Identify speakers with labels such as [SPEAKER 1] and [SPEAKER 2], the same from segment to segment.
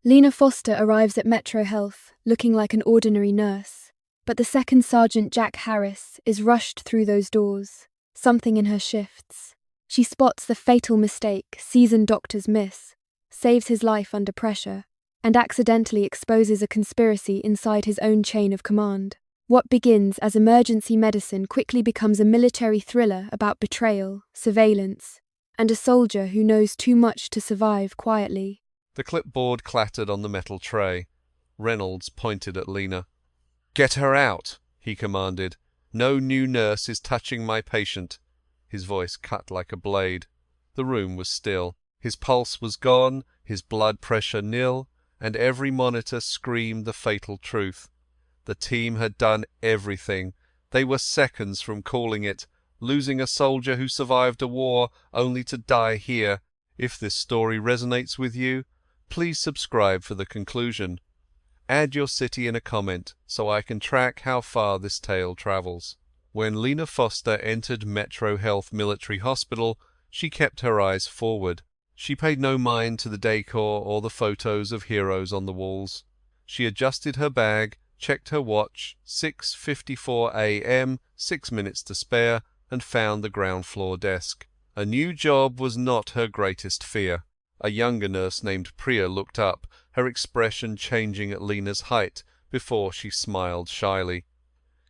[SPEAKER 1] Lena Foster arrives at Metro Health, looking like an ordinary nurse. But the Second Sergeant Jack Harris is rushed through those doors. Something in her shifts. She spots the fatal mistake seasoned doctors miss, saves his life under pressure, and accidentally exposes a conspiracy inside his own chain of command. What begins as emergency medicine quickly becomes a military thriller about betrayal, surveillance, and a soldier who knows too much to survive quietly.
[SPEAKER 2] The clipboard clattered on the metal tray. Reynolds pointed at Lena. "Get her out," he commanded. "No new nurse is touching my patient." His voice cut like a blade. The room was still. His pulse was gone, his blood pressure nil, and every monitor screamed the fatal truth. The team had done everything. They were seconds from calling it, losing a soldier who survived a war only to die here. If this story resonates with you, please subscribe for the conclusion. Add your city in a comment so I can track how far this tale travels. When Lena Foster entered Metro Health Military Hospital, she kept her eyes forward. She paid no mind to the decor or the photos of heroes on the walls. She adjusted her bag, checked her watch, 6:54 a.m., 6 minutes to spare, and found the ground floor desk. A new job was not her greatest fear. A younger nurse named Priya looked up, her expression changing at Lena's height, before she smiled shyly.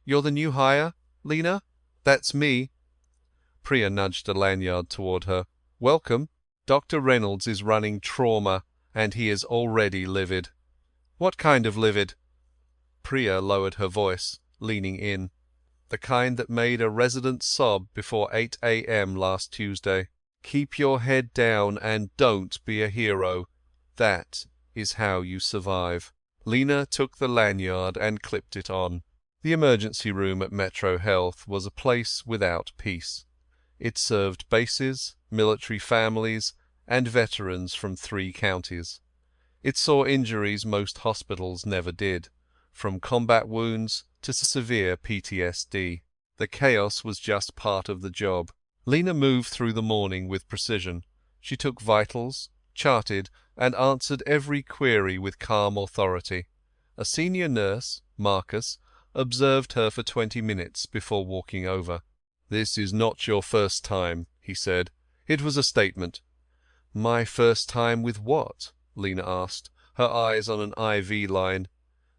[SPEAKER 2] "You're the new hire, Lena? That's me." Priya nudged a lanyard toward her. "Welcome. Dr. Reynolds is running trauma, and he is already livid." "What kind of livid?" Priya lowered her voice, leaning in. "The kind that made a resident sob before 8 a.m. last Tuesday. Keep your head down and don't be a hero. That is how you survive." Lena took the lanyard and clipped it on. The emergency room at Metro Health was a place without peace. It served bases, military families, and veterans from 3 counties. It saw injuries most hospitals never did, from combat wounds to severe PTSD. The chaos was just part of the job. Lena moved through the morning with precision. She took vitals, charted, and answered every query with calm authority. A senior nurse, Marcus, observed her for 20 minutes before walking over. "This is not your first time," he said. It was a statement. "My first time with what?" Lena asked, her eyes on an IV line.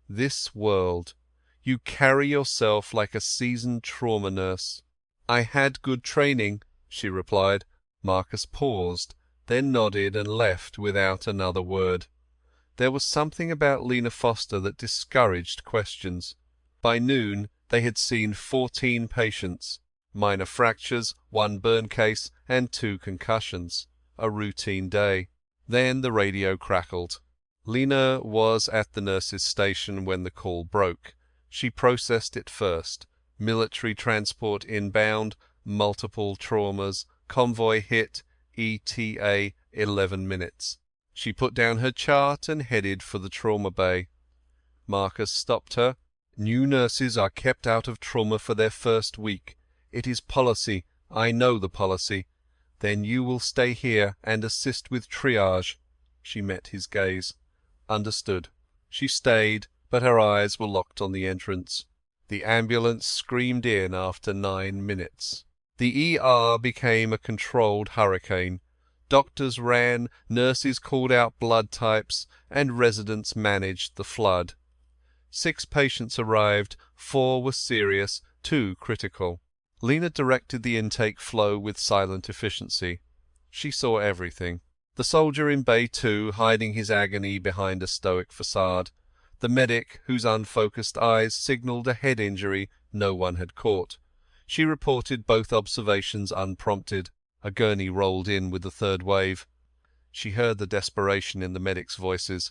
[SPEAKER 2] "This world. You carry yourself like a seasoned trauma nurse." "I had good training," she replied. Marcus paused, then nodded and left without another word. There was something about Lena Foster that discouraged questions. By noon they had seen 14 patients, minor fractures, 1 burn case, and 2 concussions. A routine day. Then the radio crackled. Lena was at the nurse's station when the call broke. She processed it first. Military transport inbound, multiple traumas, convoy hit, ETA 11 minutes. She put down her chart and headed for the trauma bay. Marcus stopped her. "New nurses are kept out of trauma for their first week. It is policy. I know the policy. Then you will stay here and assist with triage." She met his gaze. "Understood." She stayed, but her eyes were locked on the entrance. The ambulance screamed in after 9 minutes. The ER became a controlled hurricane. Doctors ran, nurses called out blood types, and residents managed the flood. 6 patients arrived, 4 were serious, 2 critical. Lena directed the intake flow with silent efficiency. She saw everything. The soldier in Bay 2 hiding his agony behind a stoic facade. The medic whose unfocused eyes signaled a head injury no one had caught. She reported both observations unprompted. A gurney rolled in with the 3rd wave. She heard the desperation in the medics' voices.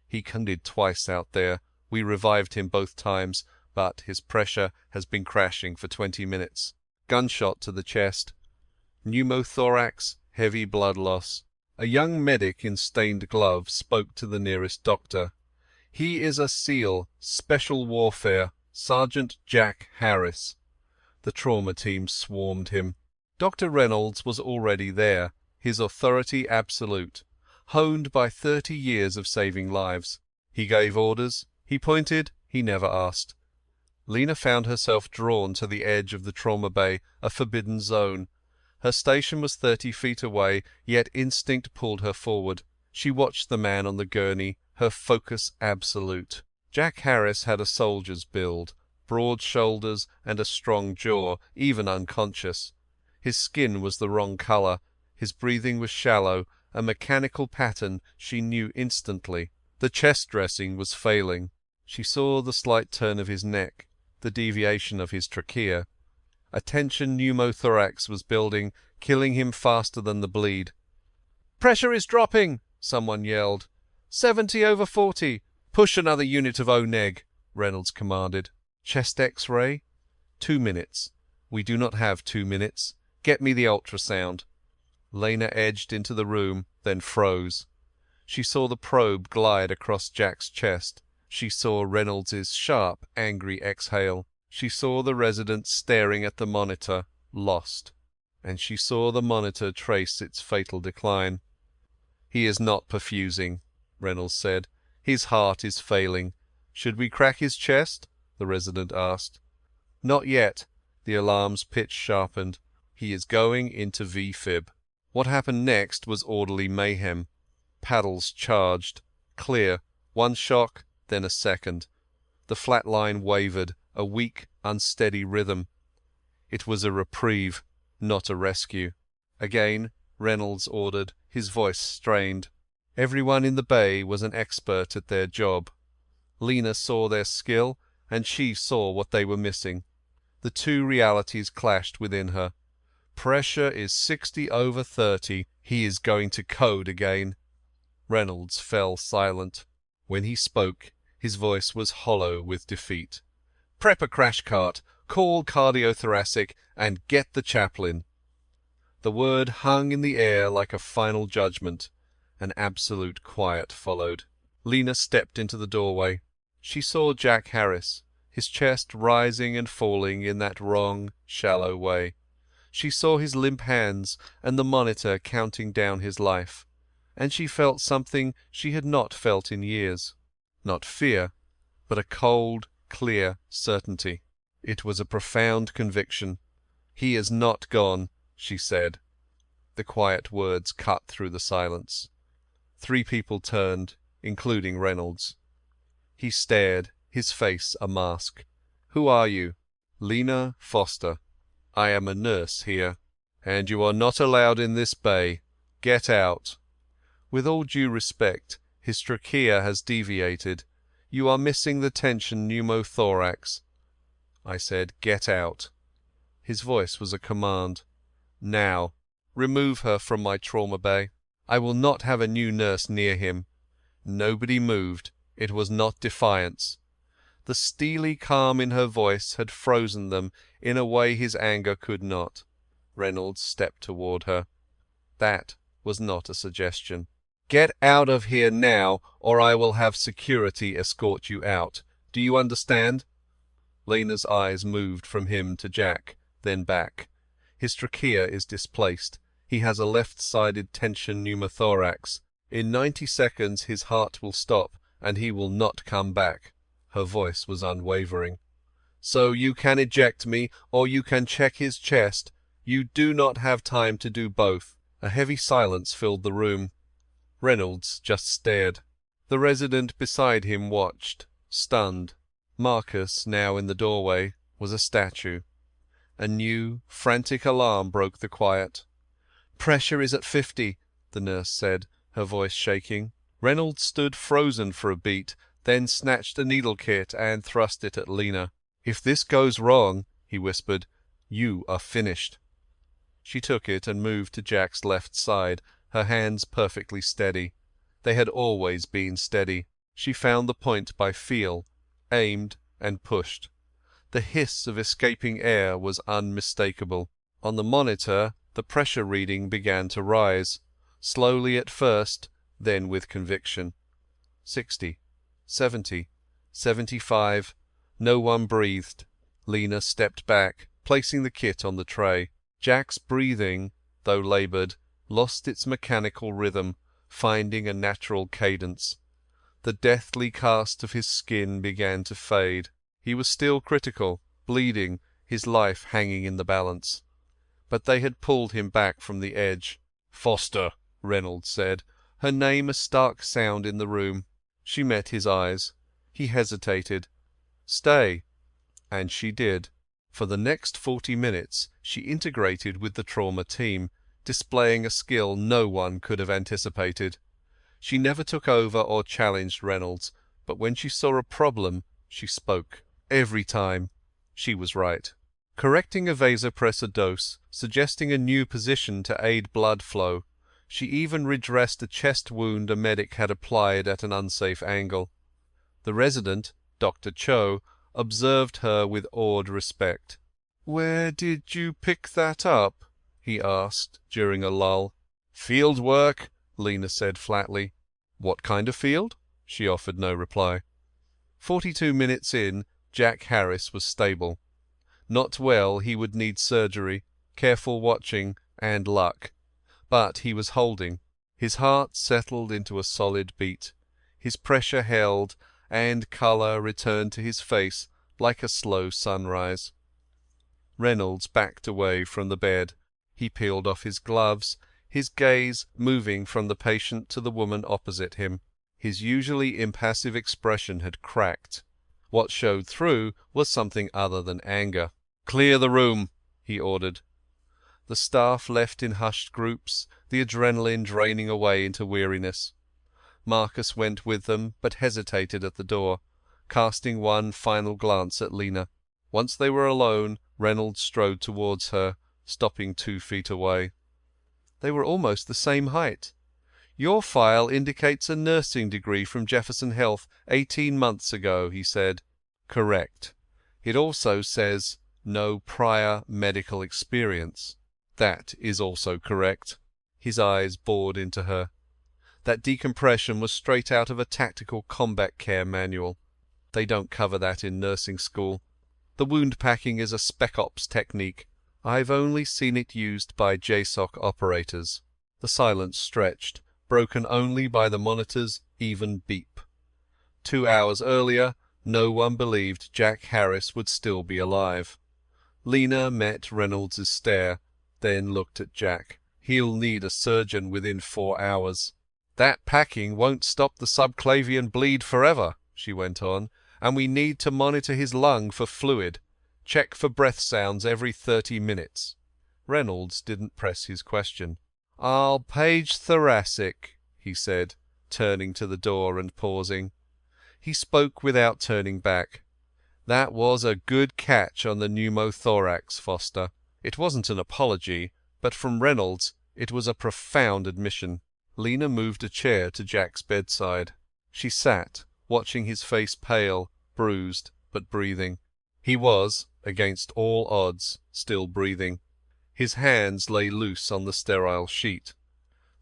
[SPEAKER 2] "He conded twice out there. We revived him both times, but his pressure has been crashing for 20 minutes. Gunshot to the chest. Pneumothorax, heavy blood loss." A young medic in stained gloves spoke to the nearest doctor. "He is a SEAL, Special Warfare, Sergeant Jack Harris." The trauma team swarmed him. Dr. Reynolds was already there, his authority absolute. honed by 30 years of saving lives. He gave orders, he pointed, he never asked. Lena found herself drawn to the edge of the trauma bay, a forbidden zone. Her station was 30 feet away, yet instinct pulled her forward. She watched the man on the gurney, her focus absolute. Jack Harris had a soldier's build, broad shoulders and a strong jaw, even unconscious. His skin was the wrong color, his breathing was shallow, a mechanical pattern she knew instantly. The chest dressing was failing. She saw the slight turn of his neck, the deviation of his trachea. A tension pneumothorax was building, killing him faster than the bleed. "Pressure is dropping," someone yelled. 70/40. "Push another unit of O-neg," Reynolds commanded. "Chest X-ray?" 2 minutes. "We do not have 2 minutes. Get me the ultrasound." Lena edged into the room, then froze. She saw the probe glide across Jack's chest. She saw Reynolds's sharp, angry exhale. She saw the resident staring at the monitor, lost. And she saw the monitor trace its fatal decline. "He is not perfusing," Reynolds said. "His heart is failing. Should we crack his chest?" the resident asked. "Not yet." The alarm's pitch sharpened. "He is going into V-fib." What happened next was orderly mayhem. Paddles charged. Clear. One shock, then a second. The flat line wavered, a weak, unsteady rhythm. It was a reprieve, not a rescue. Again, Reynolds ordered, his voice strained. Everyone in the bay was an expert at their job. Lena saw their skill, and she saw what they were missing. The two realities clashed within her. Pressure is 60/30. He is going to code again. Reynolds fell silent. When he spoke, his voice was hollow with defeat. "Prep a crash cart, call cardiothoracic, and get the chaplain." The word hung in the air like a final judgment. An absolute quiet followed. Lena stepped into the doorway. She saw Jack Harris, his chest rising and falling in that wrong, shallow way. She saw his limp hands and the monitor counting down his life. And she felt something she had not felt in years. Not fear, but a cold, clear certainty. It was a profound conviction. "He is not gone," she said. The quiet words cut through the silence. 3 people turned, including Reynolds. He stared, his face a mask. "Who are you?" "Lena Foster. I am a nurse here. And you are not allowed in this bay. Get out." "With all due respect, his trachea has deviated. You are missing the tension pneumothorax." I said, "Get out." His voice was a command. "Now. Remove her from my trauma bay. I will not have a new nurse near him." Nobody moved. It was not defiance. The steely calm in her voice had frozen them in a way his anger could not. Reynolds stepped toward her. That was not a suggestion. "Get out of here now, or I will have security escort you out. Do you understand?" Lena's eyes moved from him to Jack, then back. "His trachea is displaced. He has a left-sided tension pneumothorax. In 90 seconds his heart will stop, and he will not come back." Her voice was unwavering. "So you can eject me, or you can check his chest. You do not have time to do both." A heavy silence filled the room. Reynolds just stared. The resident beside him watched, stunned. Marcus, now in the doorway, was a statue. A new, frantic alarm broke the quiet. "Pressure is at 50, the nurse said, her voice shaking. Reynolds stood frozen for a beat, then snatched a needle kit and thrust it at Lena. "If this goes wrong," he whispered, "you are finished." She took it and moved to Jack's left side, her hands perfectly steady. They had always been steady. She found the point by feel, aimed and pushed. The hiss of escaping air was unmistakable. On the monitor, the pressure reading began to rise, slowly at first, then with conviction. 60, 70, 75. No one breathed. Lena stepped back, placing the kit on the tray. Jack's breathing, though labored, lost its mechanical rhythm, finding a natural cadence. The deathly cast of his skin began to fade. He was still critical, bleeding, his life hanging in the balance. But they had pulled him back from the edge. "Foster," Reynolds said, her name a stark sound in the room. She met his eyes. He hesitated. "Stay." And she did. For the next 40 minutes she integrated with the trauma team, displaying a skill no one could have anticipated. She never took over or challenged Reynolds, but when she saw a problem, she spoke. Every time. She was right. Correcting a vasopressor dose, suggesting a new position to aid blood flow. She even redressed a chest wound a medic had applied at an unsafe angle. The resident, Dr. Cho, observed her with awed respect. "Where did you pick that up?" he asked during a lull. "Field work," Lena said flatly. "What kind of field?" She offered no reply. 42 minutes in, Jack Harris was stable. Not well, he would need surgery, careful watching, and luck. But he was holding. His heart settled into a solid beat. His pressure held, and colour returned to his face like a slow sunrise. Reynolds backed away from the bed. He peeled off his gloves, his gaze moving from the patient to the woman opposite him. His usually impassive expression had cracked. What showed through was something other than anger. "Clear the room," he ordered. The staff left in hushed groups, the adrenaline draining away into weariness. Marcus went with them, but hesitated at the door, casting one final glance at Lena. Once they were alone, Reynolds strode towards her, stopping 2 feet away. They were almost the same height. "Your file indicates a nursing degree from Jefferson Health 18 months ago," he said. "Correct. It also says no prior medical experience." "That is also correct." His eyes bored into her. That decompression was straight out of a tactical combat care manual. They don't cover that in nursing school. The wound packing is a spec ops technique. I've only seen it used by JSOC operators. The silence stretched, broken only by the monitor's even beep. 2 hours earlier, no one believed Jack Harris would still be alive. Lena met Reynolds' stare, then looked at Jack. "He'll need a surgeon within 4 hours." "That packing won't stop the subclavian bleed forever," she went on, "and we need to monitor his lung for fluid. Check for breath sounds every 30 minutes. Reynolds didn't press his question. "I'll page thoracic," he said, turning to the door and pausing. He spoke without turning back. "That was a good catch on the pneumothorax, Foster." It wasn't an apology, but from Reynolds it was a profound admission. Lena moved a chair to Jack's bedside. She sat, watching his face pale, bruised, but breathing. He was, against all odds, still breathing. His hands lay loose on the sterile sheet.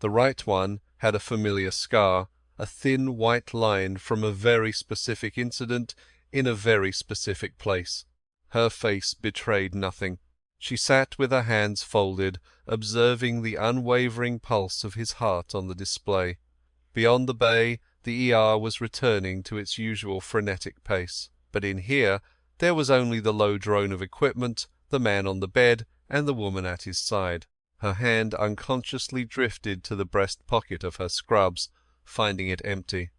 [SPEAKER 2] The right one had a familiar scar, a thin white line from a very specific incident in a very specific place. Her face betrayed nothing. She sat with her hands folded, observing the unwavering pulse of his heart on the display. Beyond the bay, the ER was returning to its usual frenetic pace. But in here, there was only the low drone of equipment, the man on the bed, and the woman at his side. Her hand unconsciously drifted to the breast pocket of her scrubs, finding it empty.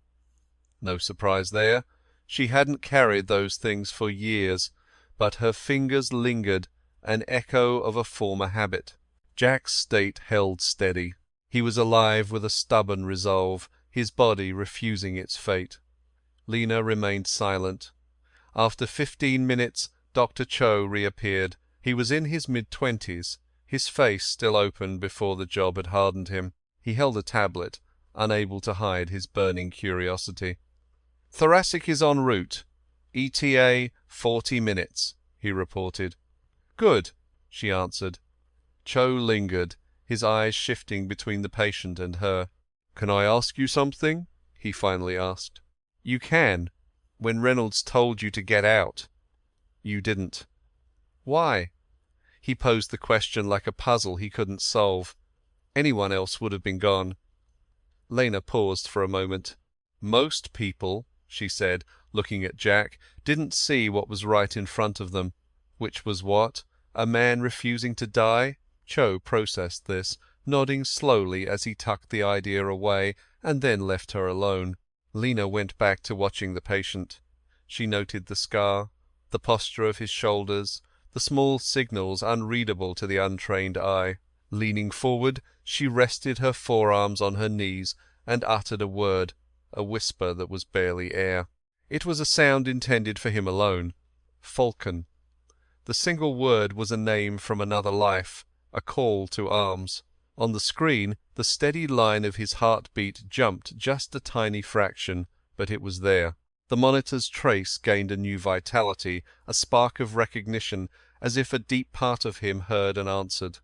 [SPEAKER 2] No surprise there. She hadn't carried those things for years, but her fingers lingered, an echo of a former habit. Jack's state held steady. He was alive with a stubborn resolve, his body refusing its fate. Lena remained silent. After 15 minutes, Dr. Cho reappeared. He was in his mid-20s, his face still open before the job had hardened him. He held a tablet, unable to hide his burning curiosity. "Thoracic is en route. ETA 40 minutes, he reported. "Good," she answered. Cho lingered, his eyes shifting between the patient and her. "Can I ask you something?" he finally asked. "You can. When Reynolds told you to get out." "You didn't." "Why?" He posed the question like a puzzle he couldn't solve. Anyone else would have been gone. Lena paused for a moment. Most people, she said, looking at Jack, didn't see what was right in front of them. Which was what? A man refusing to die? Cho processed this, nodding slowly as he tucked the idea away and then left her alone. Lena went back to watching the patient. She noted the scar, the posture of his shoulders, the small signals unreadable to the untrained eye. Leaning forward, she rested her forearms on her knees and uttered a word, a whisper that was barely air. It was a sound intended for him alone. Falcon. The single word was a name from another life, a call to arms. On the screen, the steady line of his heartbeat jumped just a tiny fraction, but it was there. The monitor's trace gained a new vitality, a spark of recognition, as if a deep part of him heard and answered.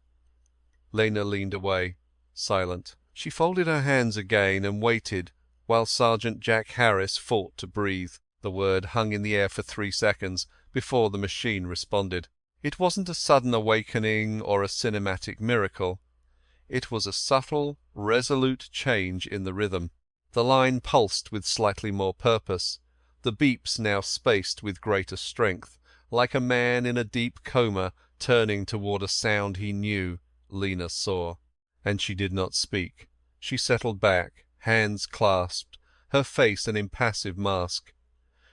[SPEAKER 2] Lena leaned away, silent. She folded her hands again and waited, while Sergeant Jack Harris fought to breathe. The word hung in the air for 3 seconds before the machine responded. It wasn't a sudden awakening or a cinematic miracle. It was a subtle, resolute change in the rhythm. The line pulsed with slightly more purpose, the beeps now spaced with greater strength, like a man in a deep coma turning toward a sound he knew. Lena saw. And she did not speak. She settled back, hands clasped, her face an impassive mask.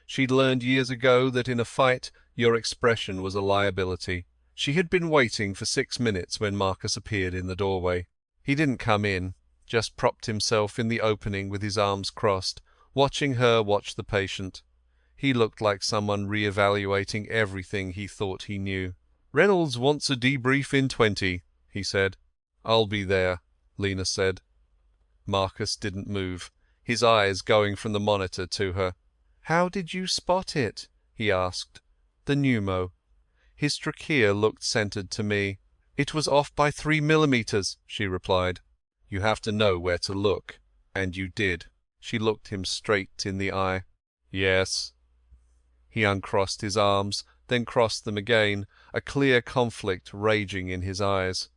[SPEAKER 2] She'd learned years ago that in a fight your expression was a liability. She had been waiting for 6 minutes when Marcus appeared in the doorway. He didn't come in, just propped himself in the opening with his arms crossed, watching her watch the patient. He looked like someone re-evaluating everything he thought he knew. "Reynolds wants a debrief in 20, he said. "I'll be there," Lena said. Marcus didn't move, his eyes going from the monitor to her. "How did you spot it?" he asked. "The pneumo." His trachea looked centered to me. "It was off by 3 millimeters, she replied. "You have to know where to look." "And you did." She looked him straight in the eye. "Yes." He uncrossed his arms, then crossed them again, a clear conflict raging in his eyes.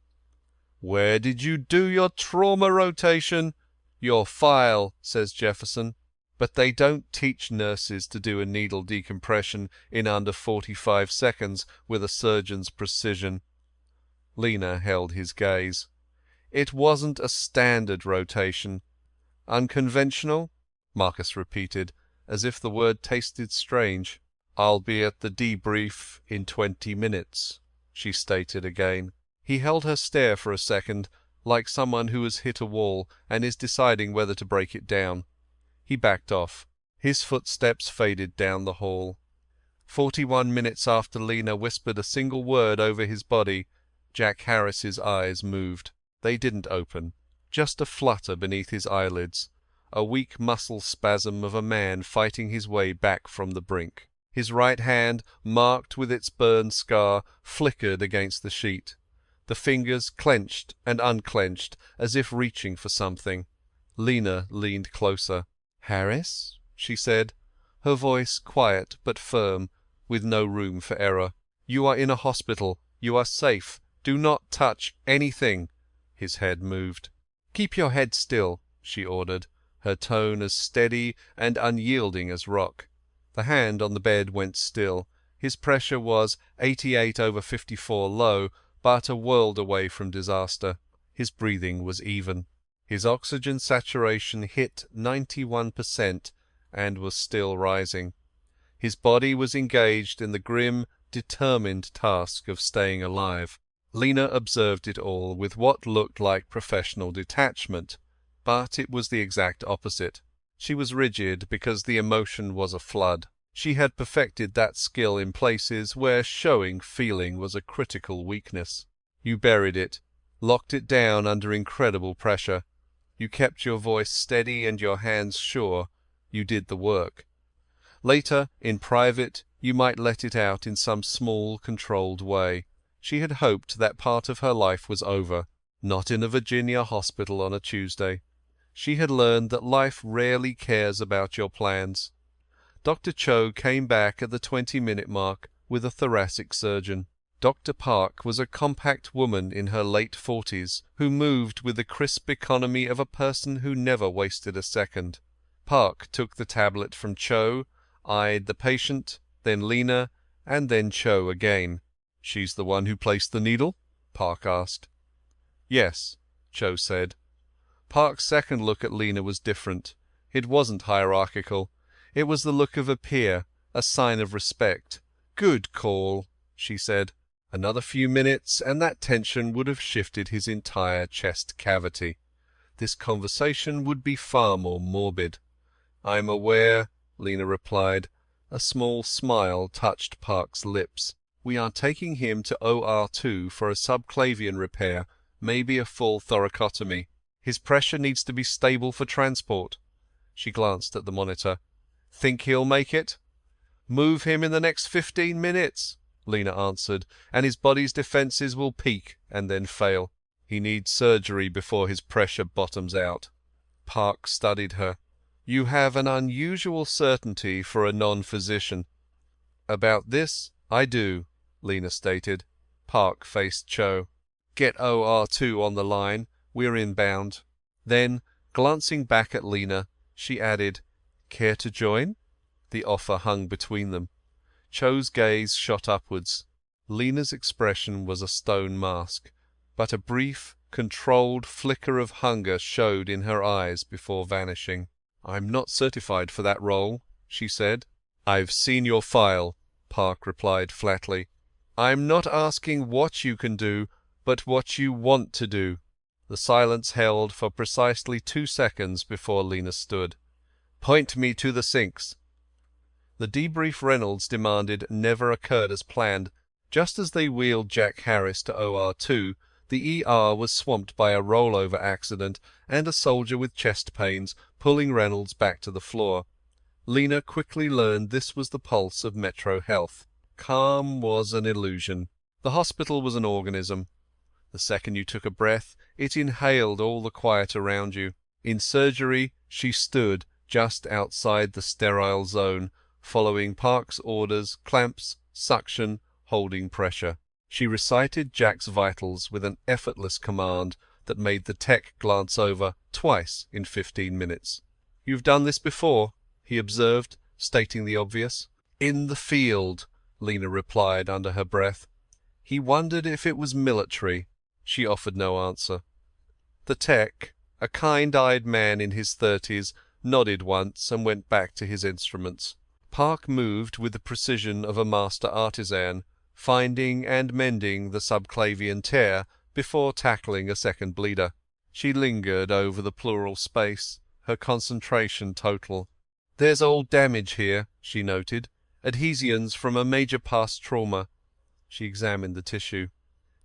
[SPEAKER 2] "Where did you do your trauma rotation?" "Your file," says Jefferson. But they don't teach nurses to do a needle decompression in under 45 seconds with a surgeon's precision. Lena held his gaze. "It wasn't a standard rotation." "Unconventional?" Marcus repeated, as if the word tasted strange. "I'll be at the debrief in 20 minutes, she stated again. He held her stare for a second, like someone who has hit a wall and is deciding whether to break it down. He backed off. His footsteps faded down the hall. 41 minutes after Lena whispered a single word over his body, Jack Harris's eyes moved. They didn't open, just a flutter beneath his eyelids, a weak muscle spasm of a man fighting his way back from the brink. His right hand, marked with its burn scar, flickered against the sheet. The fingers clenched and unclenched, as if reaching for something. Lena leaned closer. "Harris?" she said, her voice quiet but firm, with no room for error. "You are in a hospital. You are safe. Do not touch anything." His head moved. "Keep your head still," she ordered, her tone as steady and unyielding as rock. The hand on the bed went still. His pressure was 88/54 low, but a world away from disaster. His breathing was even. His oxygen saturation hit 91% and was still rising. His body was engaged in the grim, determined task of staying alive. Lena observed it all with what looked like professional detachment, but it was the exact opposite. She was rigid because the emotion was a flood. She had perfected that skill in places where showing feeling was a critical weakness. You buried it, locked it down under incredible pressure. You kept your voice steady and your hands sure. You did the work. Later, in private, you might let it out in some small, controlled way. She had hoped that part of her life was over, not in a Virginia hospital on a Tuesday. She had learned that life rarely cares about your plans. Dr. Cho came back at the 20-minute mark with a thoracic surgeon. Dr. Park was a compact woman in her late 40s who moved with the crisp economy of a person who never wasted a second. Park took the tablet from Cho, eyed the patient, then Lena, and then Cho again. "She's the one who placed the needle?" Park asked. "Yes," Cho said. Park's second look at Lena was different. It wasn't hierarchical. It was the look of a peer, a sign of respect. "Good call," she said. Another few minutes and that tension would have shifted his entire chest cavity. This conversation would be far more morbid. "I'm aware," Lena replied. A small smile touched Park's lips. "We are taking him to OR2 for a subclavian repair, maybe a full thoracotomy. His pressure needs to be stable for transport." She glanced at the monitor. "Think he'll make it?" "Move him in the next 15 minutes," Lena answered, "and his body's defenses will peak and then fail. He needs surgery before his pressure bottoms out." Park studied her. "You have an unusual certainty for a non-physician." "About this, I do," Lena stated. Park faced Cho. "Get OR2 on the line. We're inbound." Then, glancing back at Lena, she added, "Care to join?" The offer hung between them. Cho's gaze shot upwards. Lena's expression was a stone mask, but a brief, controlled flicker of hunger showed in her eyes before vanishing. "I'm not certified for that role," she said. "I've seen your file," Park replied flatly. "I'm not asking what you can do, but what you want to do." The silence held for precisely 2 seconds before Lena stood. "Point me to the sinks." The debrief Reynolds demanded never occurred as planned. Just as they wheeled Jack Harris to OR2, the ER was swamped by a rollover accident and a soldier with chest pains pulling Reynolds back to the floor. Lena quickly learned this was the pulse of Metro Health. Calm was an illusion. The hospital was an organism. The second you took a breath, it inhaled all the quiet around you. In surgery, she stood just outside the sterile zone, following Park's orders, clamps, suction, holding pressure. She recited Jack's vitals with an effortless command that made the tech glance over twice in 15 minutes. "You've done this before," he observed, stating the obvious. "In the field," Lena replied under her breath. He wondered if it was military. She offered no answer. The tech, a kind-eyed man in his 30s, nodded once and went back to his instruments. Park moved with the precision of a master artisan, finding and mending the subclavian tear before tackling a second bleeder. She lingered over the pleural space, her concentration total. "There's old damage here," she noted. "Adhesions from a major past trauma." She examined the tissue.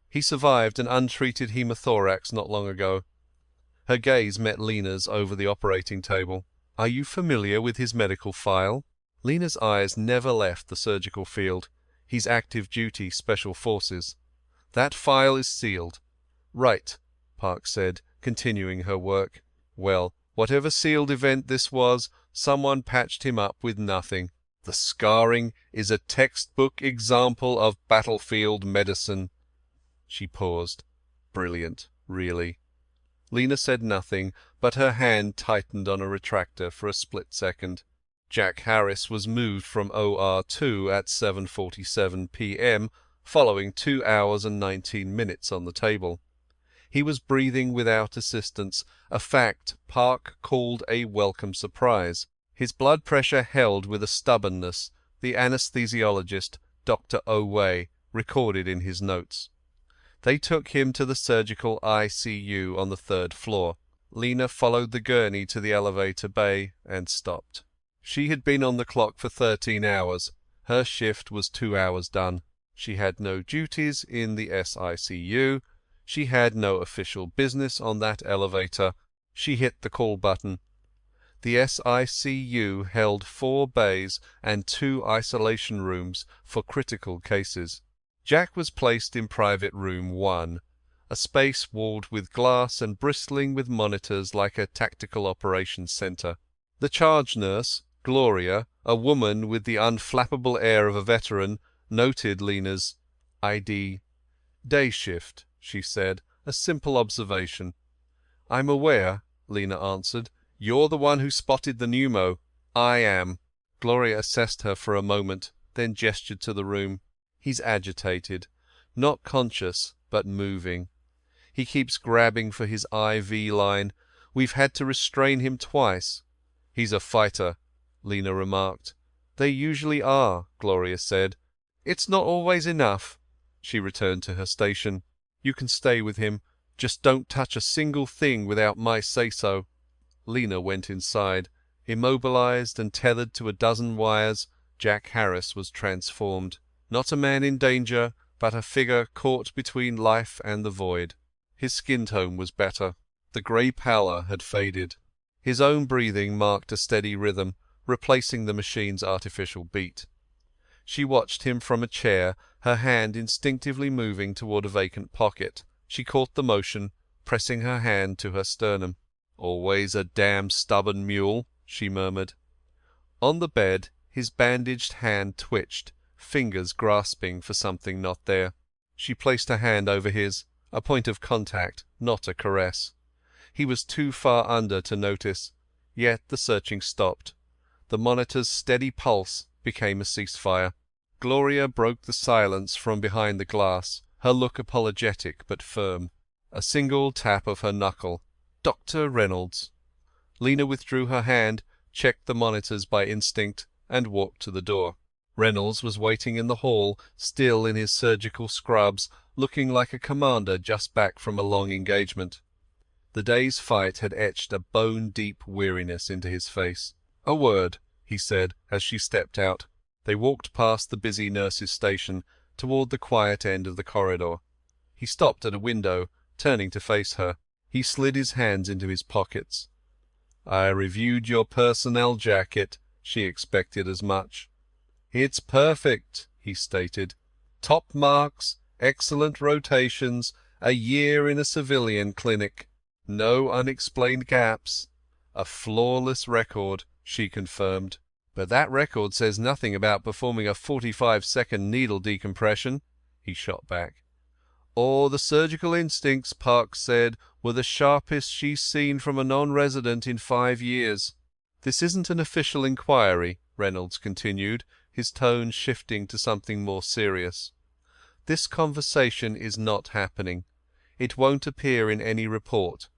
[SPEAKER 2] "He survived an untreated hemothorax not long ago." Her gaze met Lena's over the operating table. "Are you familiar with his medical file?" Lena's eyes never left the surgical field. He's active duty special forces. "That file is sealed." "Right," Park said, continuing her work. "Well, whatever sealed event this was, someone patched him up with nothing. The scarring is a textbook example of battlefield medicine." She paused. Brilliant, really. Lena said nothing, but her hand tightened on a retractor for a split second. Jack Harris was moved from OR2 at 7:47 p.m., following 2 hours and 19 minutes on the table. He was breathing without assistance, a fact Park called a welcome surprise. His blood pressure held with a stubbornness the anesthesiologist, Dr. Oway, recorded in his notes. They took him to the surgical ICU on the 3rd floor. Lena followed the gurney to the elevator bay and stopped. She had been on the clock for 13 hours. Her shift was 2 hours done. She had no duties in the SICU. She had no official business on that elevator. She hit the call button. The SICU held 4 bays and 2 isolation rooms for critical cases. Jack was placed in private room 1, a space walled with glass and bristling with monitors like a tactical operations center. The charge nurse, Gloria, a woman with the unflappable air of a veteran, noted Lena's ID. Day shift, she said. A simple observation. I'm aware, Lena answered. You're the one who spotted the pneumo. I am. Gloria assessed her for a moment, then gestured to the room. He's agitated. Not conscious, but moving. He keeps grabbing for his IV line. We've had to restrain him twice. He's a fighter, Lena remarked. They usually are, Gloria said. It's not always enough. She returned to her station. You can stay with him. Just don't touch a single thing without my say-so. Lena went inside. Immobilized and tethered to a dozen wires, Jack Harris was transformed. Not a man in danger, but a figure caught between life and the void. His skin tone was better. The grey pallor had faded. His own breathing marked a steady rhythm, replacing the machine's artificial beat. She watched him from a chair, her hand instinctively moving toward a vacant pocket. She caught the motion, pressing her hand to her sternum. "Always a damn stubborn mule," she murmured. On the bed, his bandaged hand twitched, fingers grasping for something not there. She placed her hand over his, a point of contact, not a caress. He was too far under to notice, yet the searching stopped. The monitor's steady pulse became a ceasefire. Gloria broke the silence from behind the glass, her look apologetic but firm. A single tap of her knuckle. "Dr. Reynolds." Lena withdrew her hand, checked the monitors by instinct, and walked to the door. Reynolds was waiting in the hall, still in his surgical scrubs, looking like a commander just back from a long engagement. The day's fight had etched a bone-deep weariness into his face. "A word," he said, as she stepped out. They walked past the busy nurses' station, toward the quiet end of the corridor. He stopped at a window, turning to face her. He slid his hands into his pockets. "I reviewed your personnel jacket," she expected as much. "It's perfect," he stated. "Top marks, excellent rotations, a year in a civilian clinic. No unexplained gaps. A flawless record," she confirmed. "But that record says nothing about performing a 45-second needle decompression," he shot back. "Or the surgical instincts, Parks said, were the sharpest she's seen from a non-resident in 5 years. "This isn't an official inquiry," Reynolds continued, his tone shifting to something more serious. "This conversation is not happening. It won't appear in any report.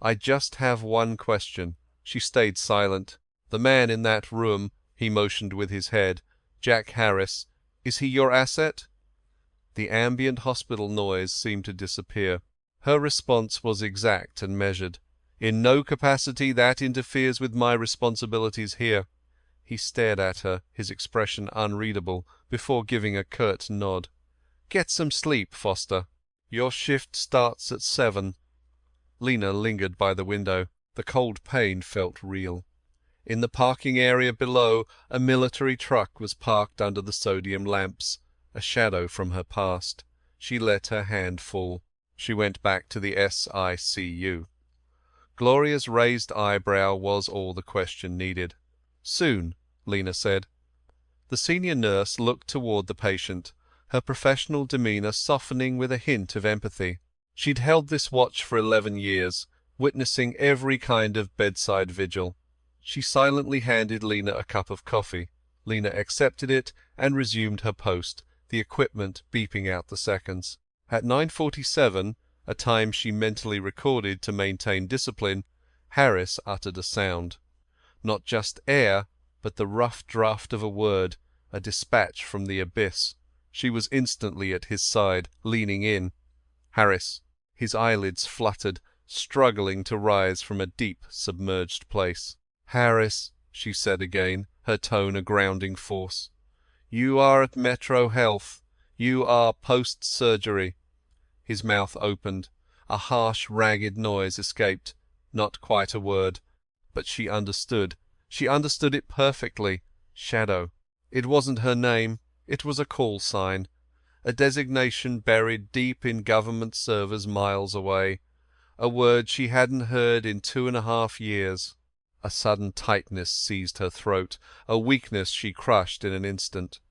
[SPEAKER 2] I just have one question." She stayed silent. "The man in that room," he motioned with his head, "Jack Harris, is he your asset?" The ambient hospital noise seemed to disappear. Her response was exact and measured. "In no capacity that interferes with my responsibilities here." He stared at her, his expression unreadable, before giving a curt nod. "Get some sleep, Foster. Your shift starts at 7. Lena lingered by the window. The cold pain felt real. In the parking area below, a military truck was parked under the sodium lamps, a shadow from her past. She let her hand fall. She went back to the SICU. Gloria's raised eyebrow was all the question needed. "Soon," Lena said. The senior nurse looked toward the patient, her professional demeanor softening with a hint of empathy. She'd held this watch for 11 years, witnessing every kind of bedside vigil. She silently handed Lena a cup of coffee. Lena accepted it and resumed her post, the equipment beeping out the seconds. At 9:47, a time she mentally recorded to maintain discipline, Harris uttered a sound. Not just air, but the rough draft of a word, a dispatch from the abyss. She was instantly at his side, leaning in. "Harris." His eyelids fluttered, struggling to rise from a deep, submerged place. "Harris," she said again, her tone a grounding force. "You are at Metro Health. You are post-surgery." His mouth opened. A harsh, ragged noise escaped. Not quite a word. But she understood. She understood it perfectly. Shadow. It wasn't her name. It was a call sign. A designation buried deep in government servers miles away. A word she hadn't heard in 2.5 years. A sudden tightness seized her throat, a weakness she crushed in an instant.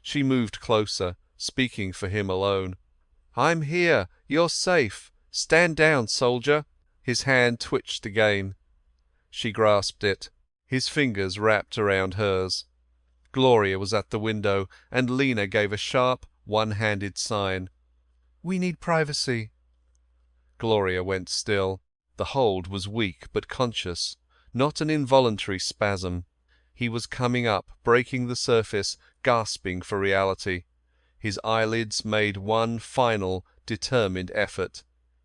[SPEAKER 2] She moved closer, speaking for him alone. "I'm here. You're safe. Stand down, soldier." His hand twitched again. She grasped it. His fingers wrapped around hers. Gloria was at the window, and Lena gave a sharp, one-handed sign. "We need privacy." Gloria went still. The hold was weak but conscious, not an involuntary spasm. He was coming up, breaking the surface, gasping for reality. His eyelids made one final, determined effort,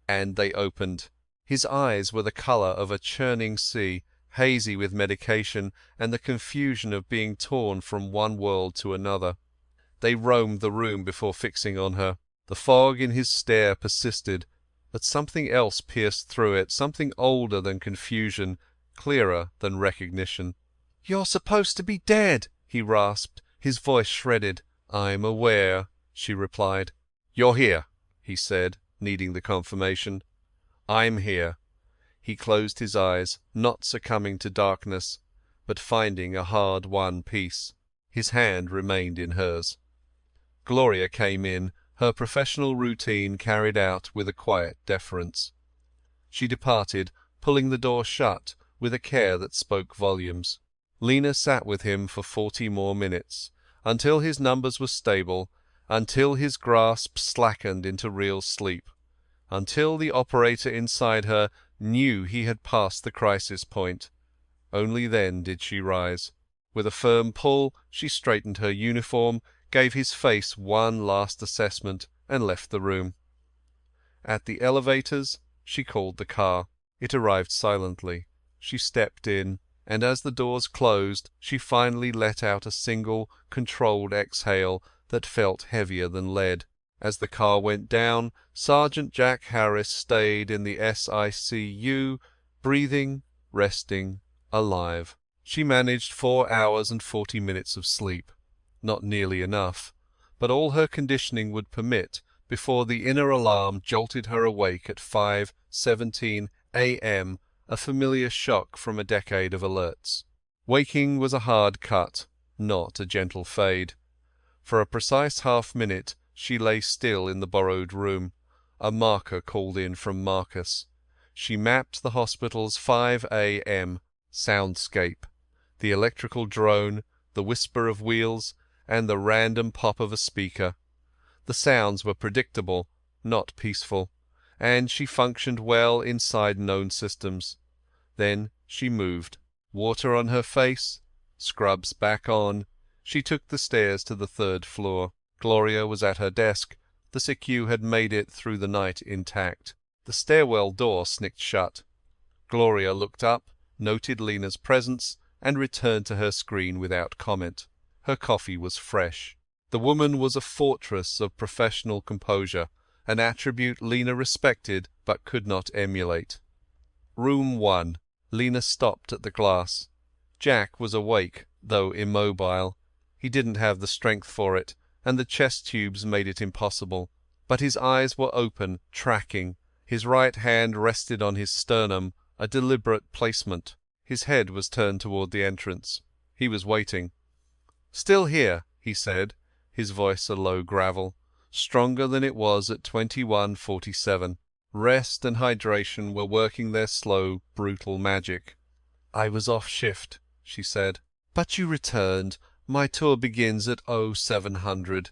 [SPEAKER 2] and they opened. His eyes were the colour of a churning sea, hazy with medication and the confusion of being torn from one world to another. They roamed the room before fixing on her. The fog in his stare persisted, but something else pierced through it, something older than confusion, clearer than recognition. "You're supposed to be dead," he rasped, his voice shredded. "I'm aware," she replied. "You're here," he said, needing the confirmation. "I'm here." He closed his eyes, not succumbing to darkness, but finding a hard-won peace. His hand remained in hers. Gloria came in, her professional routine carried out with a quiet deference. She departed, pulling the door shut with a care that spoke volumes. Lena sat with him for 40 more minutes, until his numbers were stable, until his grasp slackened into real sleep, until the operator inside her knew he had passed the crisis point. Only then did she rise. With a firm pull she straightened her uniform, gave his face one last assessment, and left the room. At the elevators she called the car. It arrived silently. She stepped in, and as the doors closed she finally let out a single, controlled exhale that felt heavier than lead. As the car went down, Sergeant Jack Harris stayed in the SICU, breathing, resting, alive. She managed 4 hours and 40 minutes of sleep. Not nearly enough, but all her conditioning would permit before the inner alarm jolted her awake at 5:17 a.m., a familiar shock from a decade of alerts. Waking was a hard cut, not a gentle fade. For a precise half-minute she lay still in the borrowed room. A marker called in from Marcus. She mapped the hospital's 5 a.m. soundscape, the electrical drone, the whisper of wheels, and the random pop of a speaker. The sounds were predictable, not peaceful, and she functioned well inside known systems. Then she moved. Water on her face, scrubs back on. She took the stairs to the 3rd floor. Gloria was at her desk. The SICU had made it through the night intact. The stairwell door snicked shut. Gloria looked up, noted Lena's presence, and returned to her screen without comment. Her coffee was fresh. The woman was a fortress of professional composure, an attribute Lena respected but could not emulate. Room 1. Lena stopped at the glass. Jack was awake, though immobile. He didn't have the strength for it, and the chest tubes made it impossible. But his eyes were open, tracking. His right hand rested on his sternum, a deliberate placement. His head was turned toward the entrance. He was waiting. "Still here," he said, his voice a low gravel, stronger than it was at 21:47. Rest and hydration were working their slow, brutal magic. "I was off shift," she said. "But you returned. My tour begins at 0700.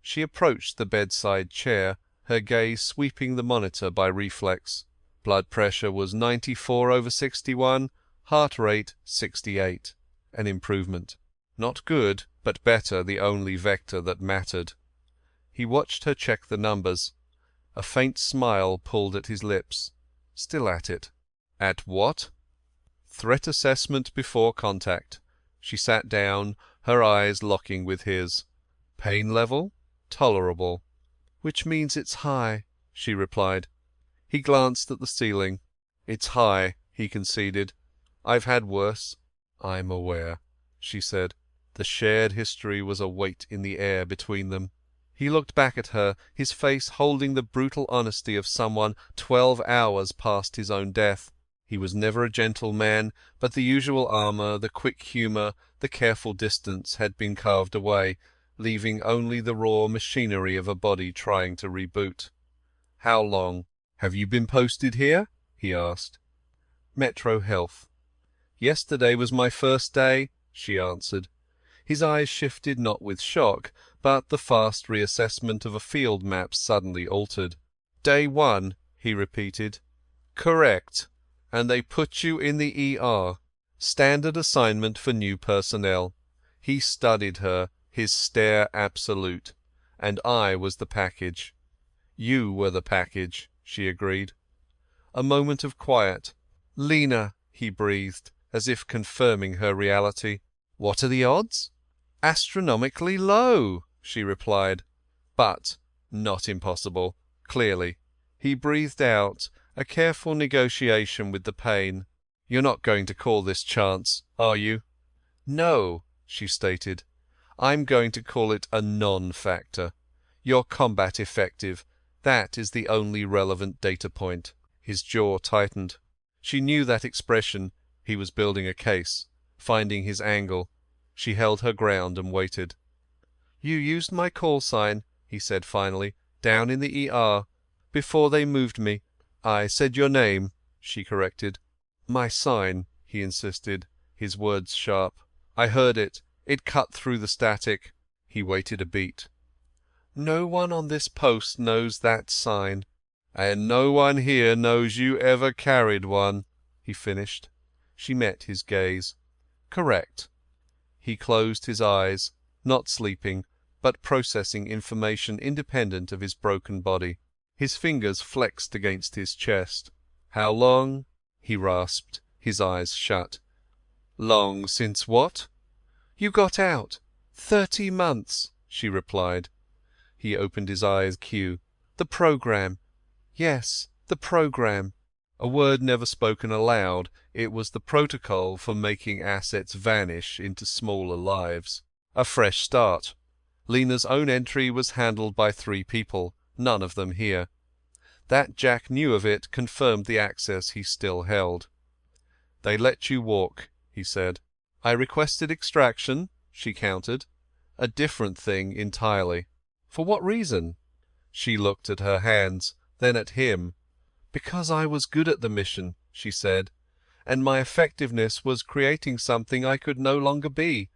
[SPEAKER 2] She approached the bedside chair, her gaze sweeping the monitor by reflex. Blood pressure was 94/61, heart rate 68. An improvement. Not good, but better, the only vector that mattered. He watched her check the numbers. A faint smile pulled at his lips. Still at it. At what? Threat assessment before contact. She sat down, her eyes locking with his. Pain level? Tolerable. "Which means it's high," she replied. He glanced at the ceiling. "It's high," he conceded. "I've had worse." "I'm aware," she said. The shared history was a weight in the air between them. He looked back at her, his face holding the brutal honesty of someone 12 hours past his own death. He was never a gentle man, but the usual armour, the quick humour, the careful distance had been carved away, leaving only the raw machinery of a body trying to reboot. "How long? Have you been posted here?" he asked. "Metro Health." "Yesterday was my first day," she answered. His eyes shifted not with shock, but the fast reassessment of a field map suddenly altered. "Day 1, he repeated. "Correct. And they put you in the ER. Standard assignment for new personnel." He studied her, his stare absolute. "And I was the package." "You were the package," she agreed. A moment of quiet. "Lena," he breathed, as if confirming her reality. "What are the odds?" "Astronomically low," she replied. "But not impossible, clearly." He breathed out, a careful negotiation with the pain. "You're not going to call this chance, are you?" "No," she stated. "I'm going to call it a non-factor. You're combat effective. That is the only relevant data point." His jaw tightened. She knew that expression. He was building a case, finding his angle. She held her ground and waited. "You used my call sign," he said finally, "down in the ER. Before they moved me." "I said your name," she corrected. "My sign," he insisted, his words sharp. "I heard it. It cut through the static." He waited a beat. "No one on this post knows that sign." "And no one here knows you ever carried one," he finished. She met his gaze. "Correct." He closed his eyes, not sleeping, but processing information independent of his broken body. His fingers flexed against his chest. "How long?" he rasped, his eyes shut. "Long since what?" "You got out. 30 months," she replied. He opened his eyes. "The program." "Yes, the program." A word never spoken aloud, it was the protocol for making assets vanish into smaller lives. A fresh start. Lena's own entry was handled by 3 people, none of them here. That Jack knew of it confirmed the access he still held. "They let you walk," he said. "I requested extraction," she countered. "A different thing entirely." "For what reason?" She looked at her hands, then at him. "Because I was good at the mission," she said, "and my effectiveness was creating something I could no longer be."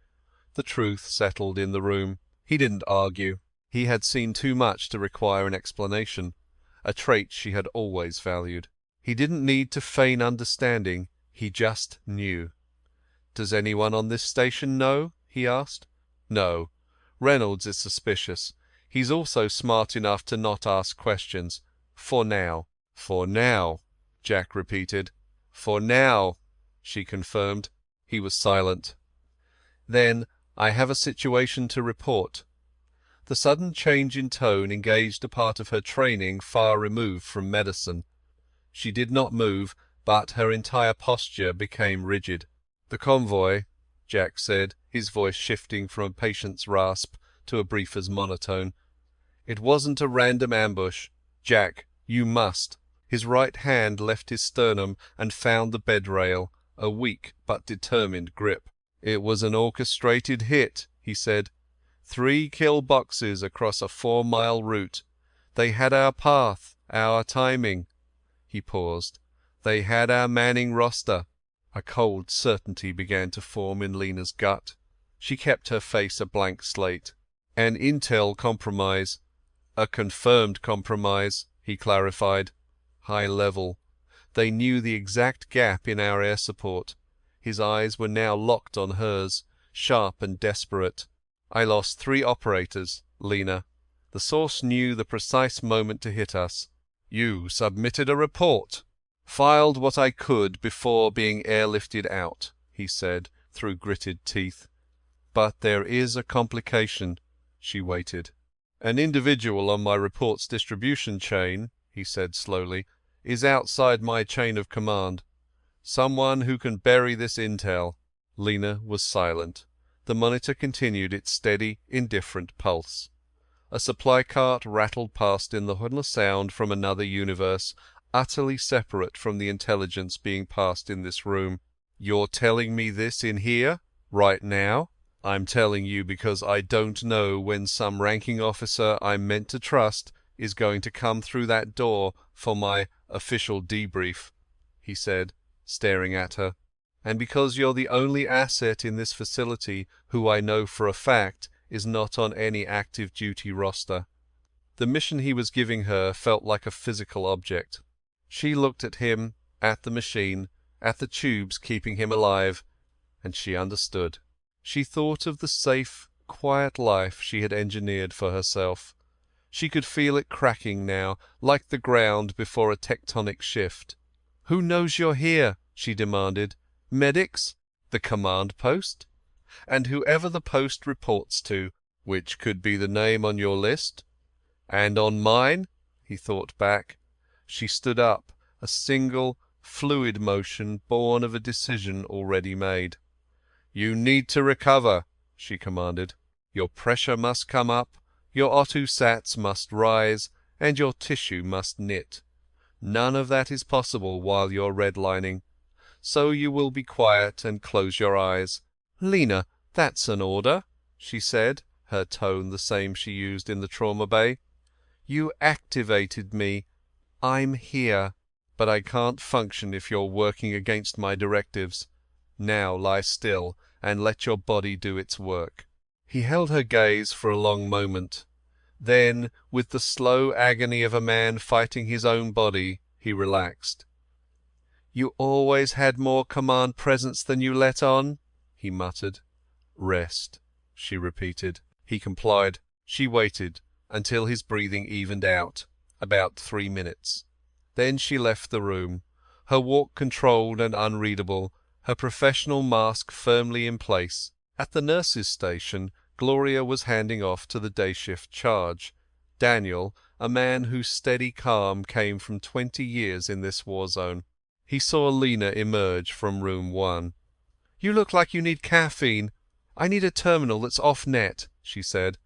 [SPEAKER 2] The truth settled in the room. He didn't argue. He had seen too much to require an explanation, a trait she had always valued. He didn't need to feign understanding, he just knew. "Does anyone on this station know?" he asked. "No. Reynolds is suspicious. He's also smart enough to not ask questions. For now." "For now," Jack repeated. "For now," she confirmed. He was silent. "Then I have a situation to report." The sudden change in tone engaged a part of her training far removed from medicine. She did not move, but her entire posture became rigid. "The convoy," Jack said, his voice shifting from a patient's rasp to a briefer's monotone. "It wasn't a random ambush. Jack, you must." His right hand left his sternum and found the bed rail, a weak but determined grip. "It was an orchestrated hit," he said. 3 kill boxes across a 4-mile route. They had our path, our timing." He paused. "They had our Manning roster." A cold certainty began to form in Lena's gut. She kept her face a blank slate. "An intel compromise." "A confirmed compromise," he clarified. "High level. They knew the exact gap in our air support." His eyes were now locked on hers, sharp and desperate. "I lost 3 operators, Lena. The source knew the precise moment to hit us." "You submitted a report." "Filed what I could before being airlifted out," he said through gritted teeth. "But there is a complication." She waited. "An individual on my report's distribution chain," he said slowly, "is outside my chain of command. Someone who can bury this intel." Lena was silent. The monitor continued its steady, indifferent pulse. A supply cart rattled past in the hum sound from another universe, utterly separate from the intelligence being passed in this room. "You're telling me this in here, right now?" I'm telling you because I don't know when some ranking officer I'm meant to trust is going to come through that door for my official debrief, he said, staring at her. And because you're the only asset in this facility who I know for a fact is not on any active duty roster. The mission he was giving her felt like a physical object. She looked at him, at the machine, at the tubes keeping him alive, and she understood. She thought of the safe, quiet life she had engineered for herself. She could feel it cracking now, like the ground before a tectonic shift. "Who knows you're here?" she demanded. "Medics? The command post? And whoever the post reports to, which could be the name on your list? And on mine?" he thought back. She stood up, a single, fluid motion born of a decision already made. "You need to recover," she commanded. "Your pressure must come up, your O2 sats must rise, and your tissue must knit. None of that is possible while you're redlining. So you will be quiet and close your eyes." "Lena, that's an order," she said, her tone the same she used in the trauma bay. "You activated me. I'm here. But I can't function if you're working against my directives. Now lie still and let your body do its work." He held her gaze for a long moment. Then, with the slow agony of a man fighting his own body, he relaxed. "You always had more command presence than you let on," he muttered. "Rest," she repeated. He complied. She waited until his breathing evened out, about 3 minutes. Then she left the room, her walk controlled and unreadable, her professional mask firmly in place. At the nurses' station, Gloria was handing off to the day shift charge. Daniel, a man whose steady calm came from 20 years in this war zone. He saw Lena emerge from room 1. "You look like you need caffeine. I need a terminal that's off-net," she said.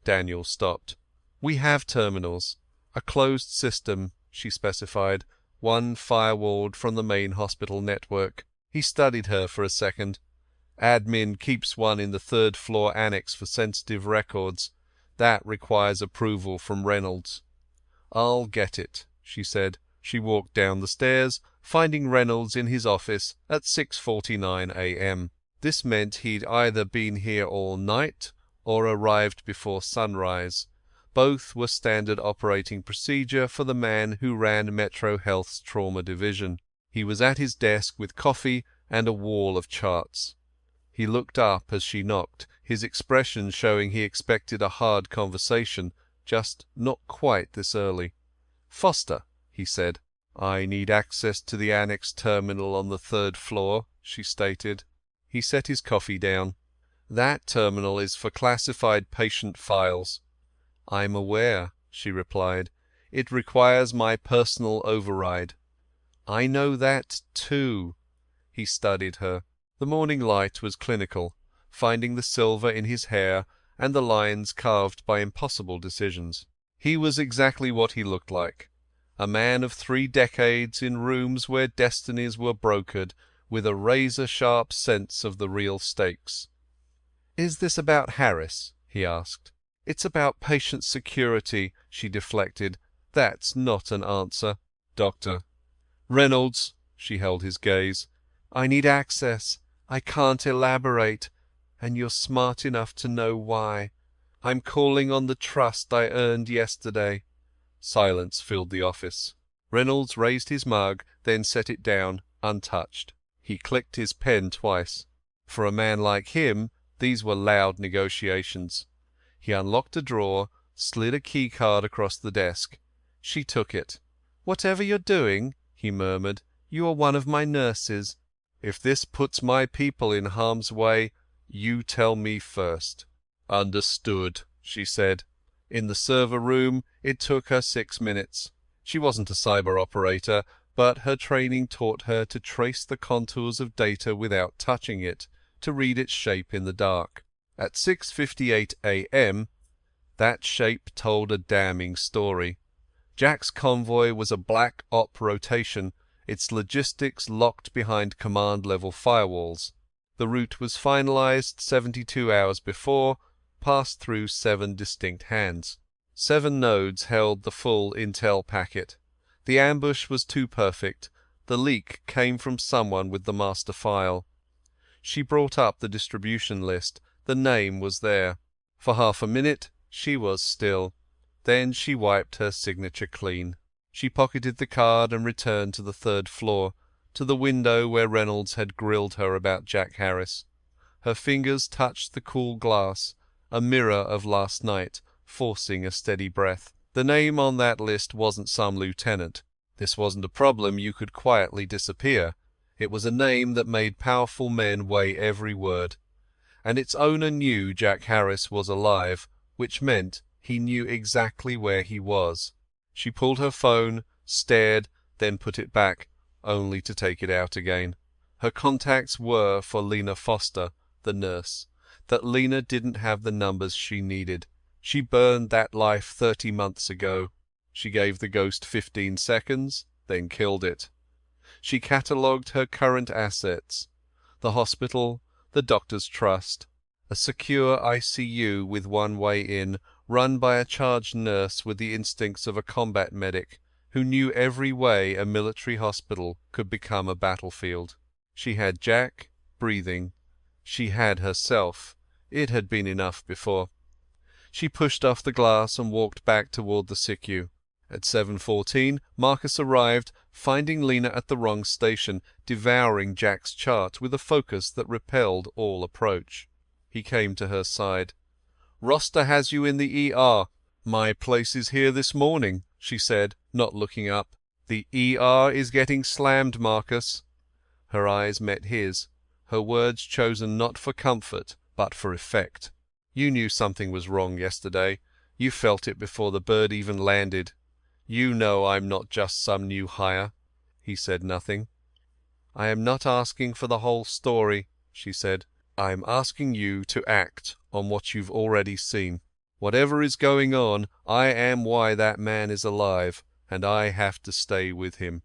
[SPEAKER 2] Daniel stopped. "We have terminals. A closed system," she specified, one firewalled from the main hospital network. He studied her for a second. "Admin keeps one in the third-floor annex for sensitive records. That requires approval from Reynolds." "I'll get it," she said. She walked down the stairs, finding Reynolds in his office at 6:49 a.m. This meant he'd either been here all night or arrived before sunrise. Both were standard operating procedure for the man who ran Metro Health's trauma division. He was at his desk with coffee and a wall of charts. He looked up as she knocked, his expression showing he expected a hard conversation, just not quite this early. "Foster," he said. "I need access to the annex terminal on the 3rd floor," she stated. He set his coffee down. "That terminal is for classified patient files." "I'm aware," she replied. "It requires my personal override." "I know that, too." He studied her. The morning light was clinical, finding the silver in his hair and the lines carved by impossible decisions. He was exactly what he looked like. A man of 3 decades in rooms where destinies were brokered, with a razor-sharp sense of the real stakes. "Is this about Harris?" he asked. "It's about patient security," she deflected. "That's not an answer." "Doctor." "Reynolds." She held his gaze. "I need access. I can't elaborate. And you're smart enough to know why. I'm calling on the trust I earned yesterday." Silence filled the office. Reynolds raised his mug, then set it down, untouched. He clicked his pen twice. For a man like him, these were loud negotiations. He unlocked a drawer, slid a key card across the desk. She took it. "Whatever you're doing," he murmured, "you are one of my nurses. If this puts my people in harm's way, you tell me first." "Understood," she said. In the server room, it took her 6 minutes. She wasn't a cyber operator, but her training taught her to trace the contours of data without touching it, to read its shape in the dark. At 6:58 a.m., that shape told a damning story. Jack's convoy was a black op rotation, its logistics locked behind command-level firewalls. The route was finalized 72 hours before, passed through 7 distinct hands. 7 nodes held the full intel packet. The ambush was too perfect. The leak came from someone with the master file. She brought up the distribution list. The name was there. For half a minute, she was still. Then she wiped her signature clean. She pocketed the card and returned to the 3rd floor, to the window where Reynolds had grilled her about Jack Harris. Her fingers touched the cool glass, a mirror of last night, forcing a steady breath. The name on that list wasn't some lieutenant. This wasn't a problem you could quietly disappear. It was a name that made powerful men weigh every word. And its owner knew Jack Harris was alive, which meant he knew exactly where he was. She pulled her phone, stared, then put it back, only to take it out again. Her contacts were for Lena Foster, the nurse. That Lena didn't have the numbers she needed. She burned that life 30 months ago. She gave the ghost 15 seconds, then killed it. She catalogued her current assets: the hospital, the doctor's trust, a secure ICU with one way in, run by a charged nurse with the instincts of a combat medic, who knew every way a military hospital could become a battlefield. She had Jack, breathing. She had herself. It had been enough before. She pushed off the glass and walked back toward the SICU. At 7:14, Marcus arrived, finding Lena at the wrong station, devouring Jack's chart with a focus that repelled all approach. He came to her side. "Roster has you in the ER. My place is here this morning," she said, not looking up. "The ER is getting slammed, Marcus." Her eyes met his, her words chosen not for comfort, but for effect. "You knew something was wrong yesterday. You felt it before the bird even landed. You know I'm not just some new hire." He said nothing. "I am not asking for the whole story," she said. "I am asking you to act on what you've already seen. Whatever is going on, I am why that man is alive, and I have to stay with him."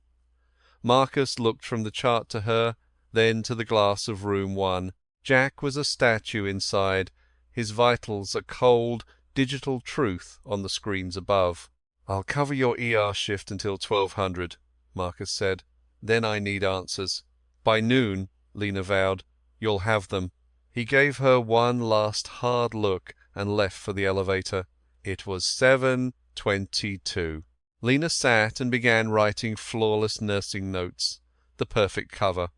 [SPEAKER 2] Marcus looked from the chart to her, then to the glass of room 1. Jack was a statue inside, his vitals a cold, digital truth on the screens above. "I'll cover your ER shift until 1200, Marcus said. "Then I need answers." "By noon," Lena vowed, "you'll have them." He gave her one last hard look and left for the elevator. It was 7:22. Lena sat and began writing flawless nursing notes, the perfect cover.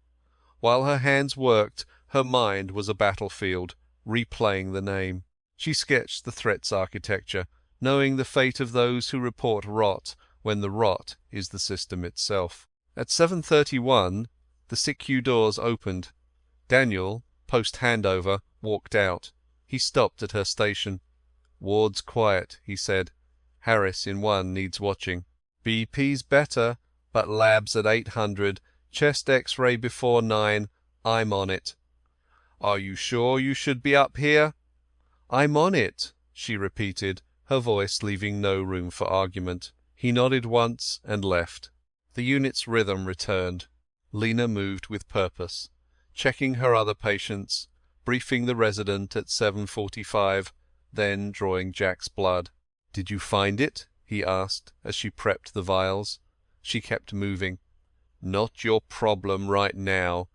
[SPEAKER 2] While her hands worked, her mind was a battlefield, replaying the name. She sketched the threat's architecture, knowing the fate of those who report rot when the rot is the system itself. At 7:31, the SICU doors opened. Daniel, post-handover, walked out. He stopped at her station. "Ward's quiet," he said. "Harris in 1 needs watching. BP's better, but labs at 800, chest X-ray before 9. I'm on it." "Are you sure you should be up here?" "I'm on it," she repeated, her voice leaving no room for argument. He nodded once and left. The unit's rhythm returned. Lena moved with purpose, checking her other patients, briefing the resident at 7:45, then drawing Jack's blood. "Did you find it?" he asked as she prepped the vials. She kept moving. "Not your problem right now."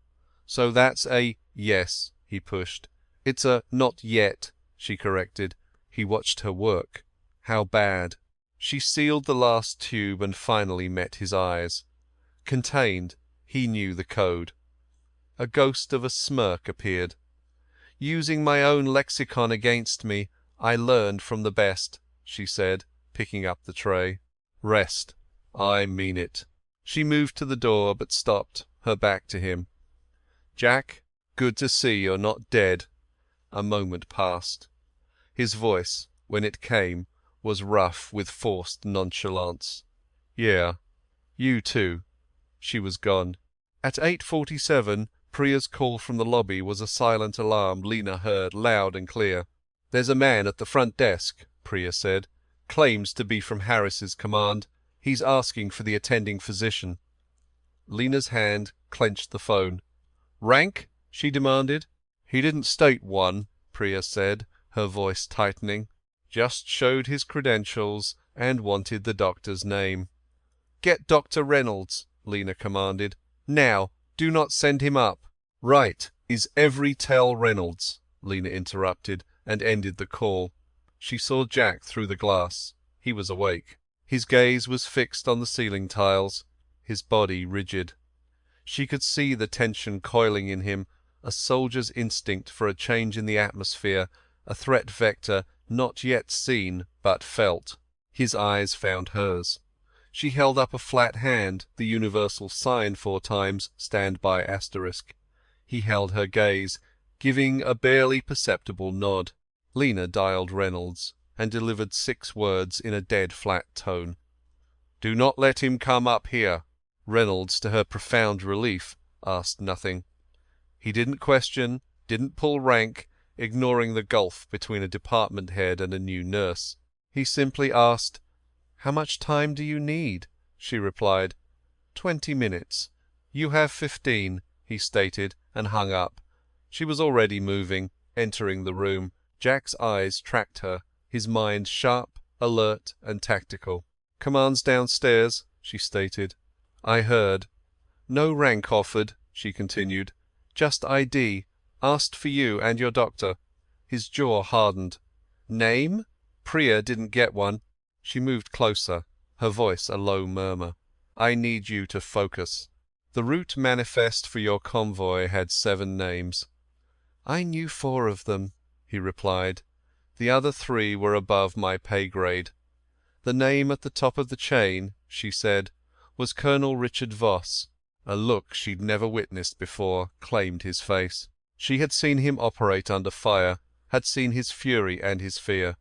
[SPEAKER 2] "So that's a yes," he pushed. "It's a not yet," she corrected. He watched her work. How bad? She sealed the last tube and finally met his eyes. Contained, he knew the code. A ghost of a smirk appeared. "Using my own lexicon against me, I learned from the best," she said, picking up the tray. "Rest. I mean it." She moved to the door but stopped, her back to him. "Jack, good to see you're not dead." A moment passed. His voice, when it came, was rough with forced nonchalance. "Yeah, you too." She was gone. At 8:47, Priya's call from the lobby was a silent alarm Lena heard loud and clear. "There's a man at the front desk," Priya said. "Claims to be from Harris's command. He's asking for the attending physician." Lena's hand clenched the phone. "Rank?" she demanded. He didn't state one, Priya said, her voice tightening. Just showed his credentials and wanted the doctor's name. Get Dr. Reynolds, Lena commanded. Now, do not send him up. Right, is every tell Reynolds, Lena interrupted and ended the call. She saw Jack through the glass. He was awake. His gaze was fixed on the ceiling tiles, his body rigid. She could see the tension coiling in him, a soldier's instinct for a change in the atmosphere, a threat vector not yet seen but felt. His eyes found hers. She held up a flat hand, the universal sign 4 times, stand by asterisk. He held her gaze, giving a barely perceptible nod. Lena dialed Reynolds and delivered 6 words in a dead flat tone. Do not let him come up here. Reynolds, to her profound relief, asked nothing. He didn't question, didn't pull rank, ignoring the gulf between a department head and a new nurse. He simply asked, How much time do you need? She replied, 20 minutes. You have 15, he stated, and hung up. She was already moving, entering the room. Jack's eyes tracked her, his mind sharp, alert, and tactical. Command's downstairs, she stated. I heard. No rank offered, she continued. Just ID. Asked for you and your doctor. His jaw hardened. Name? Priya didn't get one. She moved closer, her voice a low murmur. I need you to focus. The route manifest for your convoy had 7 names. I knew 4 of them, he replied. The other 3 were above my pay grade. The name at the top of the chain, she said, was Colonel Richard Voss. A look she'd never witnessed before claimed his face. She had seen him operate under fire, had seen his fury and his fear.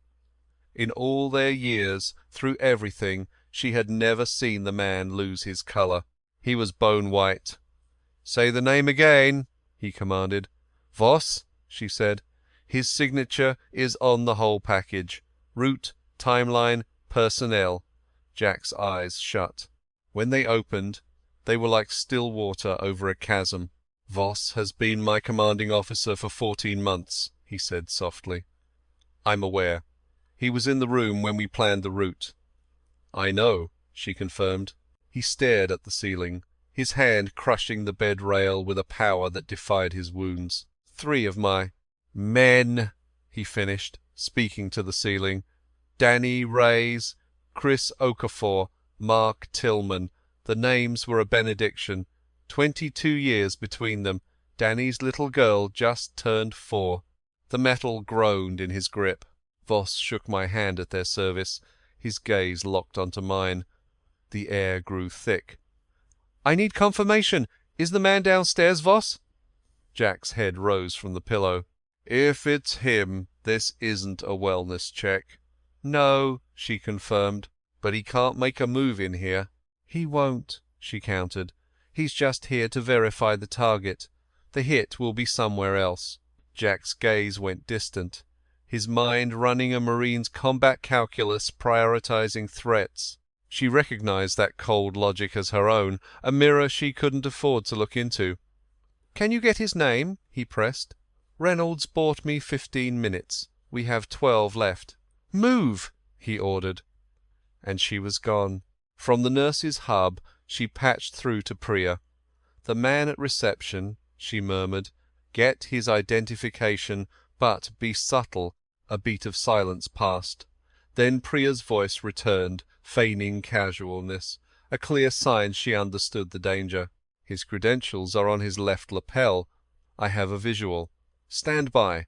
[SPEAKER 2] In all their years, through everything, she had never seen the man lose his colour. He was bone white. Say the name again, he commanded. Voss, she said. His signature is on the whole package. Route, timeline, personnel. Jack's eyes shut. When they opened, they were like still water over a chasm. Voss has been my commanding officer for 14 months, he said softly. I'm aware. He was in the room when we planned the route. I know, she confirmed. He stared at the ceiling, his hand crushing the bed rail with a power that defied his wounds. 3 of my men, he finished, speaking to the ceiling. Danny Reyes, Chris Okafor, Mark Tillman. The names were a benediction. 22 years between them. Danny's little girl just turned 4. The metal groaned in his grip. Voss shook my hand at their service. His gaze locked onto mine. The air grew thick. I need confirmation. Is the man downstairs, Voss? Jack's head rose from the pillow. If it's him, this isn't a wellness check. No, she confirmed, but he can't make a move in here. He won't, she countered. He's just here to verify the target. The hit will be somewhere else. Jack's gaze went distant, his mind running a Marine's combat calculus prioritizing threats. She recognized that cold logic as her own, a mirror she couldn't afford to look into. Can you get his name? He pressed. Reynolds bought me 15 minutes. We have 12 left. Move! He ordered. And she was gone. From the nurse's hub, she patched through to Priya. The man at reception, she murmured. Get his identification, but be subtle. A beat of silence passed. Then Priya's voice returned, feigning casualness, a clear sign she understood the danger. His credentials are on his left lapel. I have a visual. Stand by.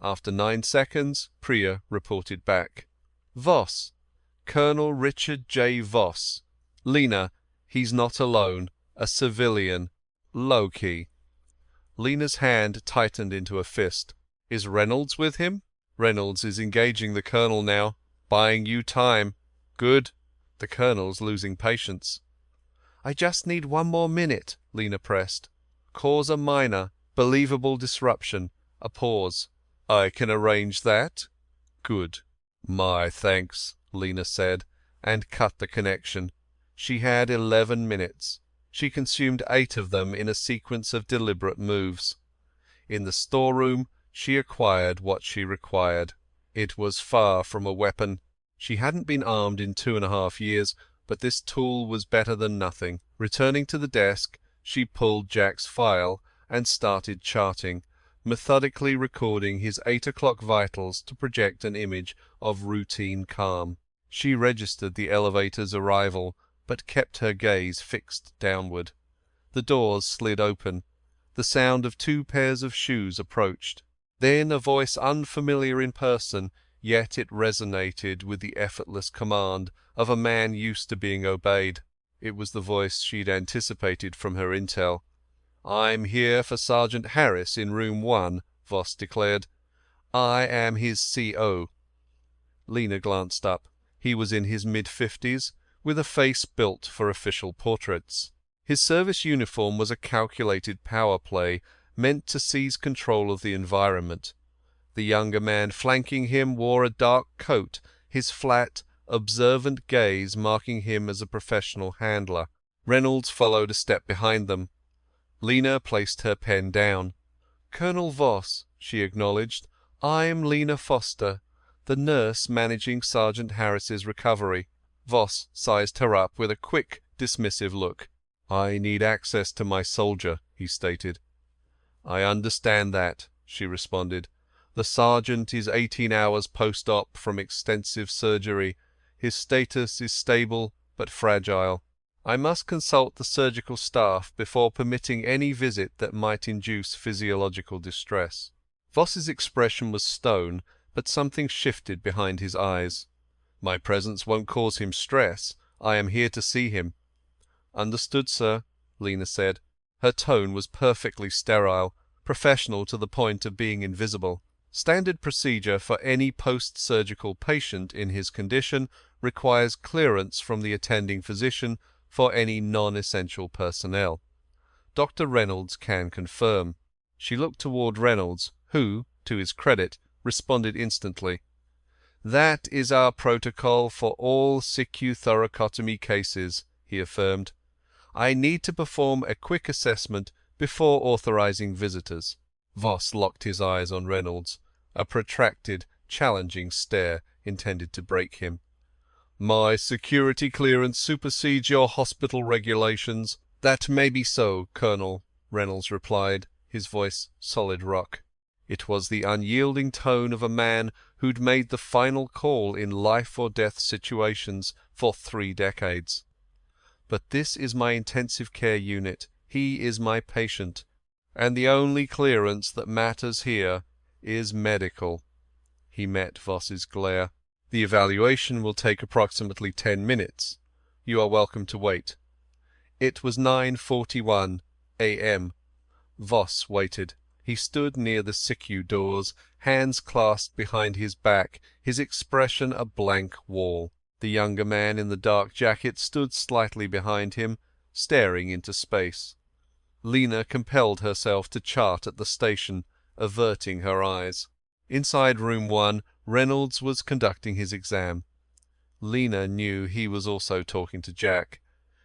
[SPEAKER 2] After 9 seconds, Priya reported back. Voss. Colonel Richard J. Voss. Lena, he's not alone. A civilian. Low-key. Lena's hand tightened into a fist. Is Reynolds with him? Reynolds is engaging the colonel now. Buying you time. Good. The colonel's losing patience. I just need 1 more minute, Lena pressed. Cause a minor, believable disruption. A pause. I can arrange that. Good. My thanks, Lena said, and cut the connection. She had 11 minutes. She consumed 8 of them in a sequence of deliberate moves. In the storeroom, she acquired what she required. It was far from a weapon. She hadn't been armed in 2.5 years, but this tool was better than nothing. Returning to the desk, she pulled Jack's file and started charting, methodically recording his 8 o'clock vitals to project an image of routine calm. She registered the elevator's arrival, but kept her gaze fixed downward. The doors slid open. The sound of 2 pairs of shoes approached. Then a voice unfamiliar in person, yet it resonated with the effortless command of a man used to being obeyed. It was the voice she'd anticipated from her intel. "I'm here for Sergeant Harris in room 1, Voss declared. "I am his CO." Lena glanced up. He was in his mid-50s, with a face built for official portraits. His service uniform was a calculated power play, meant to seize control of the environment. The younger man flanking him wore a dark coat, his flat, observant gaze marking him as a professional handler. Reynolds followed a step behind them. Lena placed her pen down. "Colonel Voss," she acknowledged, "I'm Lena Foster, the nurse managing Sergeant Harris's recovery." Voss sized her up with a quick, dismissive look. "I need access to my soldier," he stated. "I understand that," she responded. "The sergeant is 18 hours post-op from extensive surgery. His status is stable but fragile. I must consult the surgical staff before permitting any visit that might induce physiological distress." Voss's expression was stone, but something shifted behind his eyes. "My presence won't cause him stress. I am here to see him." "Understood, sir," Lena said. Her tone was perfectly sterile, professional to the point of being invisible. Standard procedure for any post-surgical patient in his condition requires clearance from the attending physician for any non-essential personnel. Dr. Reynolds can confirm. She looked toward Reynolds, who, to his credit, responded instantly. "That is our protocol for all sicu thoracotomy cases," he affirmed. "I need to perform a quick assessment before authorizing visitors." Voss locked his eyes on Reynolds, a protracted, challenging stare intended to break him. "My security clearance supersedes your hospital regulations." "That may be so, Colonel," Reynolds replied, his voice solid rock. It was the unyielding tone of a man who'd made the final call in life-or-death situations for 3 decades. "But this is my intensive care unit. He is my patient. And the only clearance that matters here is medical." He met Voss's glare. "The evaluation will take approximately 10 minutes. You are welcome to wait." It was 9:41 a.m. Voss waited. He stood near the SICU doors, hands clasped behind his back, his expression a blank wall. The younger man in the dark jacket stood slightly behind him, staring into space. Lena compelled herself to chart at the station, averting her eyes. Inside room 1, Reynolds was conducting his exam. Lena knew he was also talking to Jack.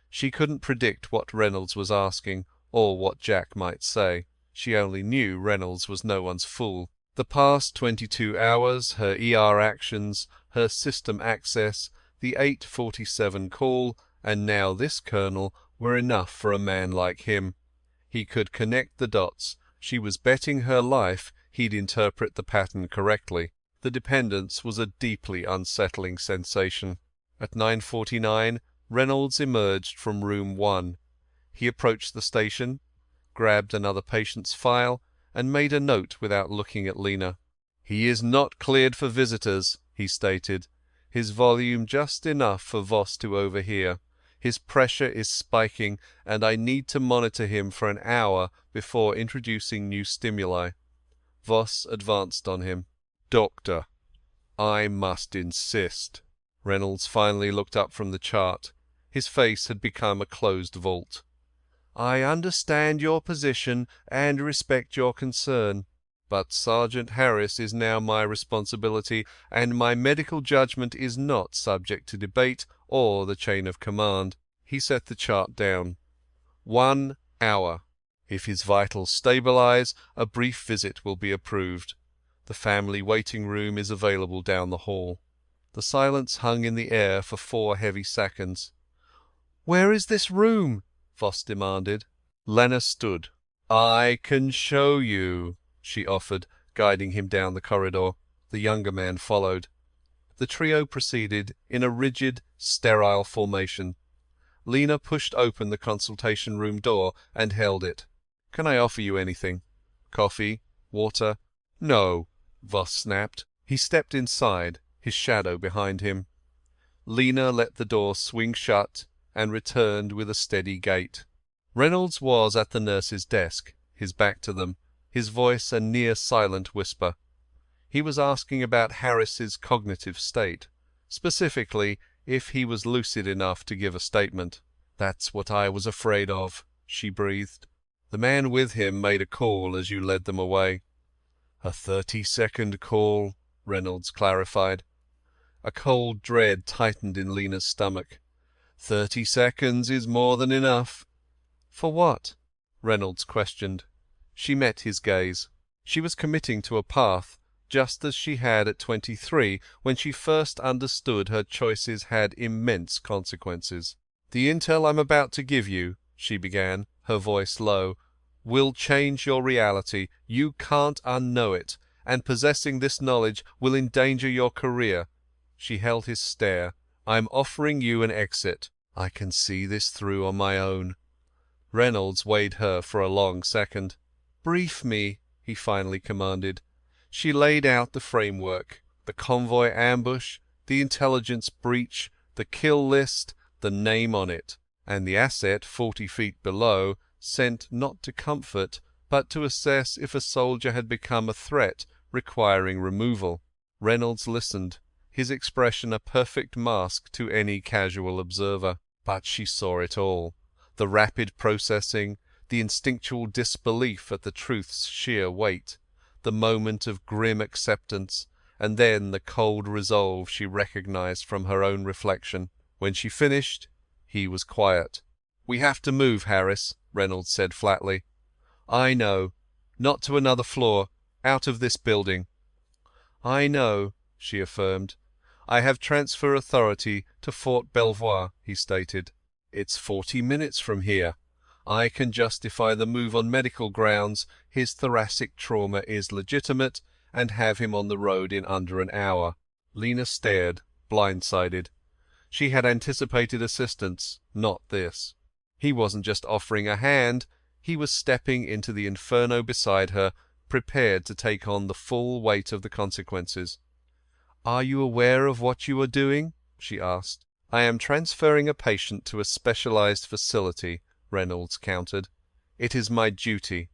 [SPEAKER 2] She couldn't predict what Reynolds was asking, or what Jack might say. She only knew Reynolds was no one's fool. The past 22 hours, her ER actions, her system access, the 8:47 call, and now this colonel were enough for a man like him. He could connect the dots. She was betting her life he'd interpret the pattern correctly. The dependence was a deeply unsettling sensation. At 9:49, Reynolds emerged from room 1. He approached the station, grabbed another patient's file, and made a note without looking at Lena. "He is not cleared for visitors," he stated, his volume just enough for Voss to overhear. "His pressure is spiking, and I need to monitor him for an hour before introducing new stimuli." Voss advanced on him. "Doctor, I must insist." Reynolds finally looked up from the chart. His face had become a closed vault. "I understand your position and respect your concern, but Sergeant Harris is now my responsibility, and my medical judgment is not subject to debate or the chain of command." He set the chart down. 1 hour. If his vitals stabilize, a brief visit will be approved. The family waiting room is available down the hall. The silence hung in the air for 4 heavy seconds. "Where is this room?" Voss demanded. Lena stood. "I can show you," she offered, guiding him down the corridor. The younger man followed. The trio proceeded in a rigid, sterile formation. Lena pushed open the consultation room door and held it. "Can I offer you anything? Coffee? Water?" "No," Voss snapped. He stepped inside, his shadow behind him. Lena let the door swing shut and returned with a steady gait. Reynolds was at the nurse's desk, his back to them, his voice a near silent whisper. He was asking about Harris's cognitive state, specifically if he was lucid enough to give a statement. "That's what I was afraid of," she breathed. "The man with him made a call as you led them away." "A 30-second call," Reynolds clarified. A cold dread tightened in Lena's stomach. 30 seconds is more than enough. "For what?" Reynolds questioned. She met his gaze. She was committing to a path, just as she had at 23 when she first understood her choices had immense consequences. "The intel I'm about to give you," she began, her voice low, "will change your reality. You can't unknow it, and possessing this knowledge will endanger your career." She held his stare. "I'm offering you an exit. I can see this through on my own." Reynolds weighed her for a long second. "Brief me," he finally commanded. She laid out the framework, the convoy ambush, the intelligence breach, the kill list, the name on it, and the asset 40 feet below, sent not to comfort, but to assess if a soldier had become a threat requiring removal. Reynolds listened, his expression a perfect mask to any casual observer. But she saw it all. The rapid processing, the instinctual disbelief at the truth's sheer weight, the moment of grim acceptance, and then the cold resolve she recognized from her own reflection. When she finished, he was quiet. "We have to move, Harris," Reynolds said flatly. "I know. Not to another floor. Out of this building." "I know," she affirmed. "I have transfer authority to Fort Belvoir," he stated. "It's 40 minutes from here. I can justify the move on medical grounds. His thoracic trauma is legitimate, and have him on the road in under an hour." Lena stared, blindsided. She had anticipated assistance, not this. He wasn't just offering a hand, he was stepping into the inferno beside her, prepared to take on the full weight of the consequences. "Are you aware of what you are doing?" she asked. "I am transferring a patient to a specialized facility," Reynolds countered. "It is my duty."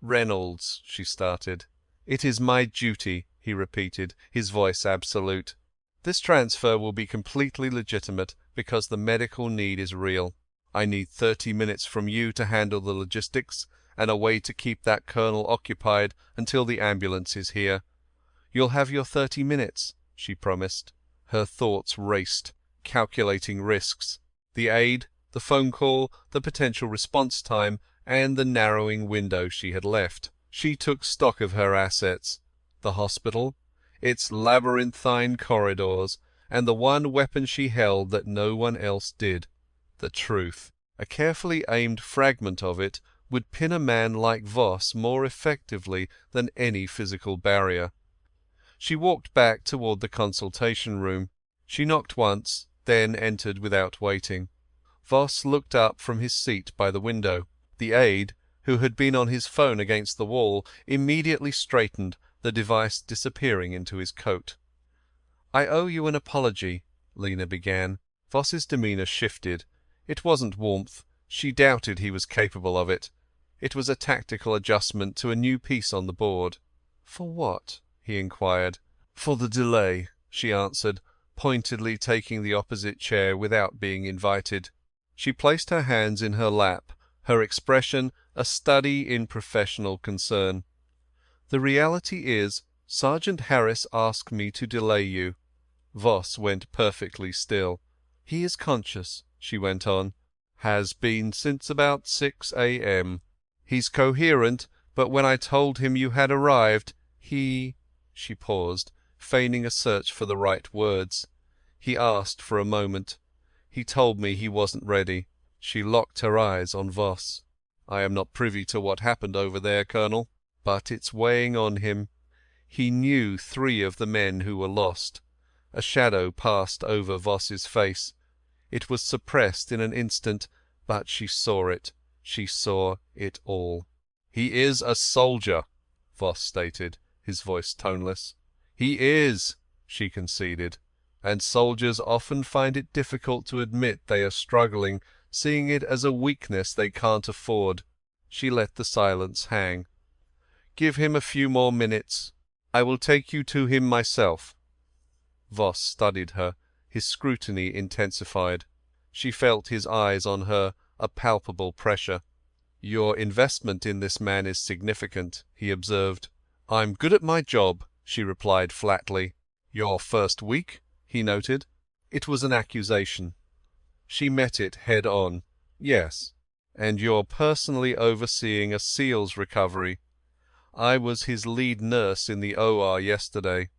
[SPEAKER 2] "Reynolds," she started. "It is my duty," he repeated, his voice absolute. "This transfer will be completely legitimate because the medical need is real. I need 30 minutes from you to handle the logistics and a way to keep that colonel occupied until the ambulance is here." "You'll have your 30 minutes," she promised. Her thoughts raced, calculating risks. The aid, the phone call, the potential response time, and the narrowing window she had left. She took stock of her assets. The hospital, its labyrinthine corridors, and the one weapon she held that no one else did, the truth. A carefully aimed fragment of it would pin a man like Voss more effectively than any physical barrier. She walked back toward the consultation room. She knocked once, then entered without waiting. Voss looked up from his seat by the window. The aide, who had been on his phone against the wall, immediately straightened, the device disappearing into his coat. "I owe you an apology," Lena began. Voss's demeanour shifted. It wasn't warmth. She doubted he was capable of it. It was a tactical adjustment to a new piece on the board. "For what?" he inquired. "For the delay," she answered, pointedly taking the opposite chair without being invited. She placed her hands in her lap, her expression a study in professional concern. "The reality is, Sergeant Harris asked me to delay you." Voss went perfectly still. "He is conscious," she went on. "Has been since about 6 a.m." He's coherent, but when I told him you had arrived, he—" She paused, feigning a search for the right words. "He asked for a moment. He told me he wasn't ready." She locked her eyes on Voss. "I am not privy to what happened over there, Colonel, but it's weighing on him. He knew 3 of the men who were lost." A shadow passed over Voss's face. It was suppressed in an instant, but she saw it. She saw it all. "He is a soldier," Voss stated, his voice toneless. "He is," she conceded. "And soldiers often find it difficult to admit they are struggling, seeing it as a weakness they can't afford." She let the silence hang. "Give him a few more minutes. I will take you to him myself." Voss studied her, his scrutiny intensified. She felt his eyes on her, a palpable pressure. "Your investment in this man is significant," he observed. "I'm good at my job," she replied flatly. "Your first week?" he noted. It was an accusation. She met it head on. "Yes." "And you're personally overseeing a SEAL's recovery. I was his lead nurse in the OR yesterday."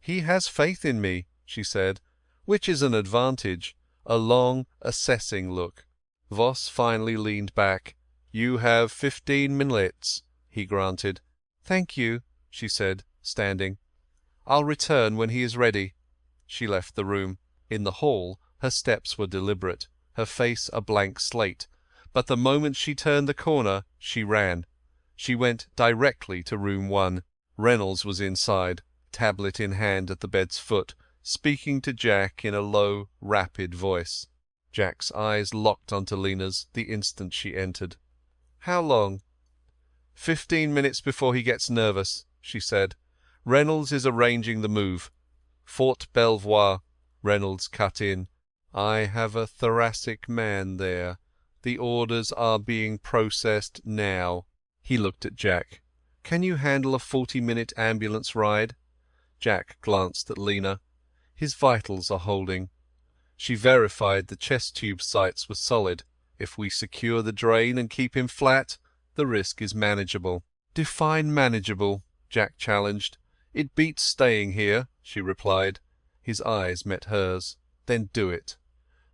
[SPEAKER 2] "He has faith in me," she said, "which is an advantage." A long, assessing look. Voss finally leaned back. "You have 15 minutes," he granted. "Thank you," she said, standing. "I'll return when he is ready." She left the room. In the hall her steps were deliberate, her face a blank slate, but the moment she turned the corner she ran. She went directly to room 1. Reynolds was inside, tablet in hand at the bed's foot, speaking to Jack in a low, rapid voice. Jack's eyes locked onto Lena's the instant she entered. "How long?" 15 minutes before he gets nervous," she said. "Reynolds is arranging the move." "Fort Belvoir," Reynolds cut in. "I have a thoracic man there. The orders are being processed now." He looked at Jack. "Can you handle a 40-minute ambulance ride?" Jack glanced at Lena. "His vitals are holding." She verified the chest tube sights were solid. "If we secure the drain and keep him flat, the risk is manageable." "Define manageable," Jack challenged. "It beats staying here," she replied. His eyes met hers. "Then do it."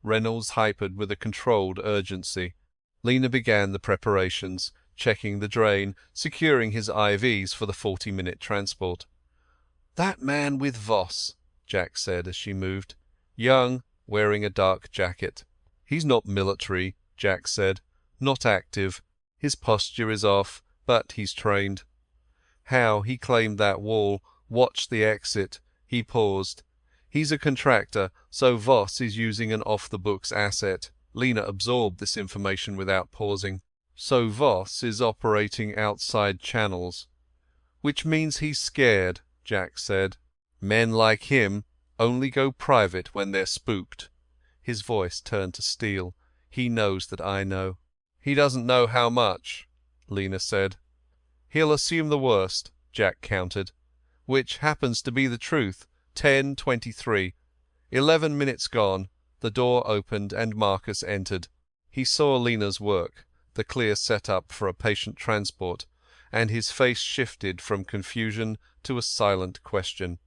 [SPEAKER 2] Reynolds hypered with a controlled urgency. Lena began the preparations, checking the drain, securing his IVs for the 40-minute transport. "That man with Voss," Jack said as she moved. "Young, wearing a dark jacket." "He's not military," Jack said. "Not active. His posture is off, but he's trained." "How he claimed that wall, watched the exit." He paused. "He's a contractor, so Voss is using an off-the-books asset." Lena absorbed this information without pausing. "So Voss is operating outside channels." "Which means he's scared," Jack said. "Men like him only go private when they're spooked." His voice turned to steel. "He knows that I know." "He doesn't know how much," Lena said. "He'll assume the worst," Jack countered. "Which happens to be the truth. 10:23. 11 minutes gone." The door opened and Marcus entered. He saw Lena's work, the clear setup for a patient transport, and his face shifted from confusion to a silent question.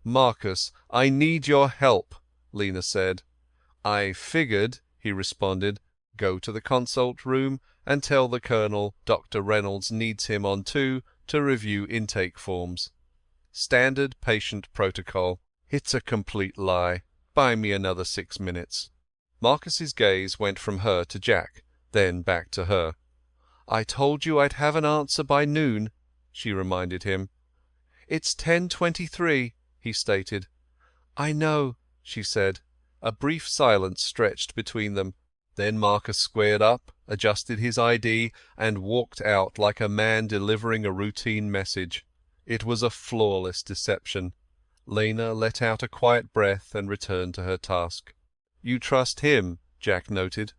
[SPEAKER 2] "Marcus, I need your help," Lena said. "I figured," he responded. "Go to the consult room and tell the colonel Dr. Reynolds needs him on 2 to review intake forms. Standard patient protocol. It's a complete lie. Buy me another 6 minutes." Marcus's gaze went from her to Jack, then back to her. "I told you I'd have an answer by noon," she reminded him. "It's 10:23, he stated. "I know," she said. A brief silence stretched between them. Then Marcus squared up, adjusted his ID, and walked out like a man delivering a routine message. It was a flawless deception. Lena let out a quiet breath and returned to her task. "You trust him," Jack noted.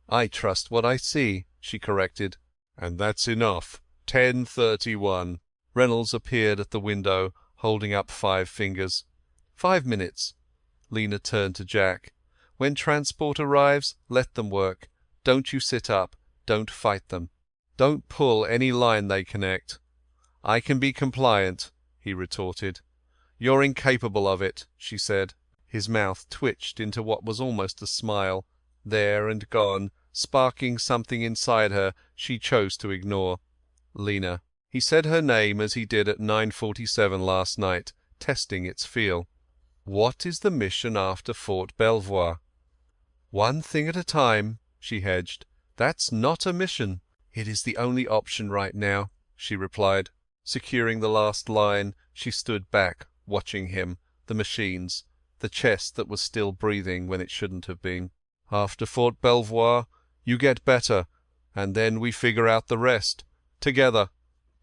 [SPEAKER 2] "I trust what I see," she corrected. "And that's enough. 10:31. Reynolds appeared at the window, holding up 5 fingers. 5 minutes. Lena turned to Jack. "When transport arrives, let them work. Don't you sit up. Don't fight them." Don't pull any line they connect. I can be compliant, he retorted. You're incapable of it, she said. His mouth twitched into what was almost a smile, there and gone, sparking something inside her she chose to ignore. Lena. He said her name as he did at 9:47 last night, testing its feel. What is the mission after Fort Belvoir? One thing at a time, she hedged. That's not a mission. It is the only option right now, she replied. Securing the last line, she stood back, watching him, the machines, the chest that was still breathing when it shouldn't have been. After Fort Belvoir, you get better, and then we figure out the rest. Together.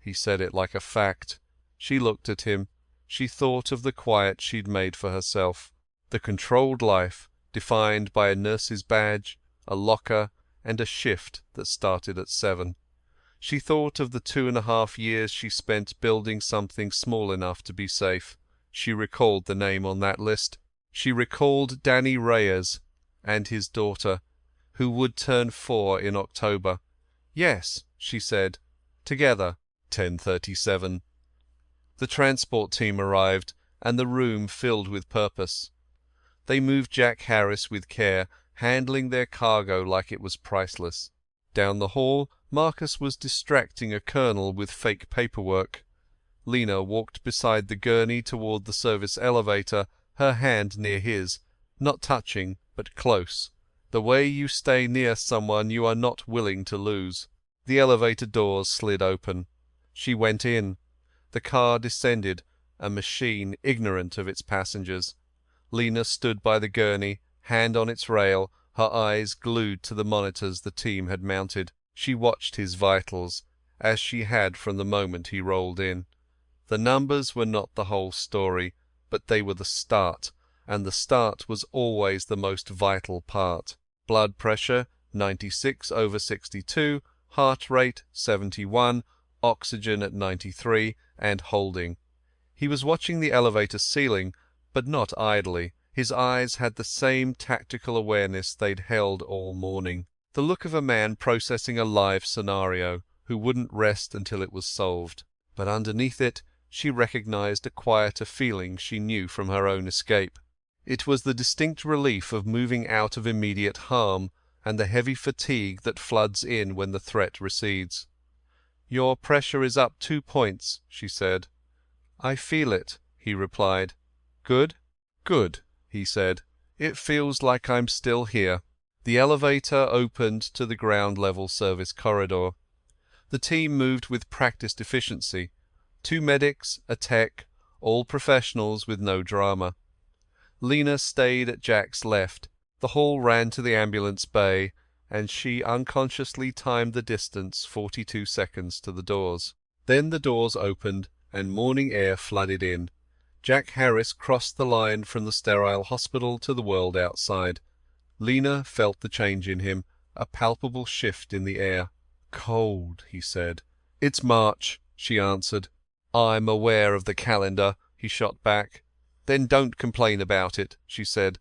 [SPEAKER 2] He said it like a fact. She looked at him. She thought of the quiet she'd made for herself. The controlled life, defined by a nurse's badge, a locker, and a shift that started at 7. She thought of the 2.5 years she spent building something small enough to be safe. She recalled the name on that list. She recalled Danny Reyes and his daughter, who would turn 4 in October. Yes, she said. Together. 10:37. The transport team arrived, and the room filled with purpose. They moved Jack Harris with care, handling their cargo like it was priceless. Down the hall, Marcus was distracting a colonel with fake paperwork. Lena walked beside the gurney toward the service elevator, her hand near his, not touching, but close. The way you stay near someone you are not willing to lose. The elevator doors slid open. She went in. The car descended, a machine ignorant of its passengers. Lena stood by the gurney, hand on its rail, her eyes glued to the monitors the team had mounted. She watched his vitals, as she had from the moment he rolled in. The numbers were not the whole story, but they were the start, and the start was always the most vital part. Blood pressure 96/62, heart rate 71, oxygen at 93, and holding. He was watching the elevator ceiling, but not idly. His eyes had the same tactical awareness they'd held all morning. The look of a man processing a live scenario, who wouldn't rest until it was solved. But underneath it, she recognized a quieter feeling she knew from her own escape. It was the distinct relief of moving out of immediate harm, and the heavy fatigue that floods in when the threat recedes. Your pressure is up 2 points, she said. I feel it, he replied. Good? Good, he said. It feels like I'm still here. The elevator opened to the ground-level service corridor. The team moved with practiced efficiency. 2 medics, a tech, all professionals with no drama. Lena stayed at Jack's left. The hall ran to the ambulance bay, and she unconsciously timed the distance 42 seconds to the doors. Then the doors opened, and morning air flooded in. Jack Harris crossed the line from the sterile hospital to the world outside. Lena felt the change in him, a palpable shift in the air. Cold, he said. It's March, she answered. I'm aware of the calendar, he shot back. Then don't complain about it, she said.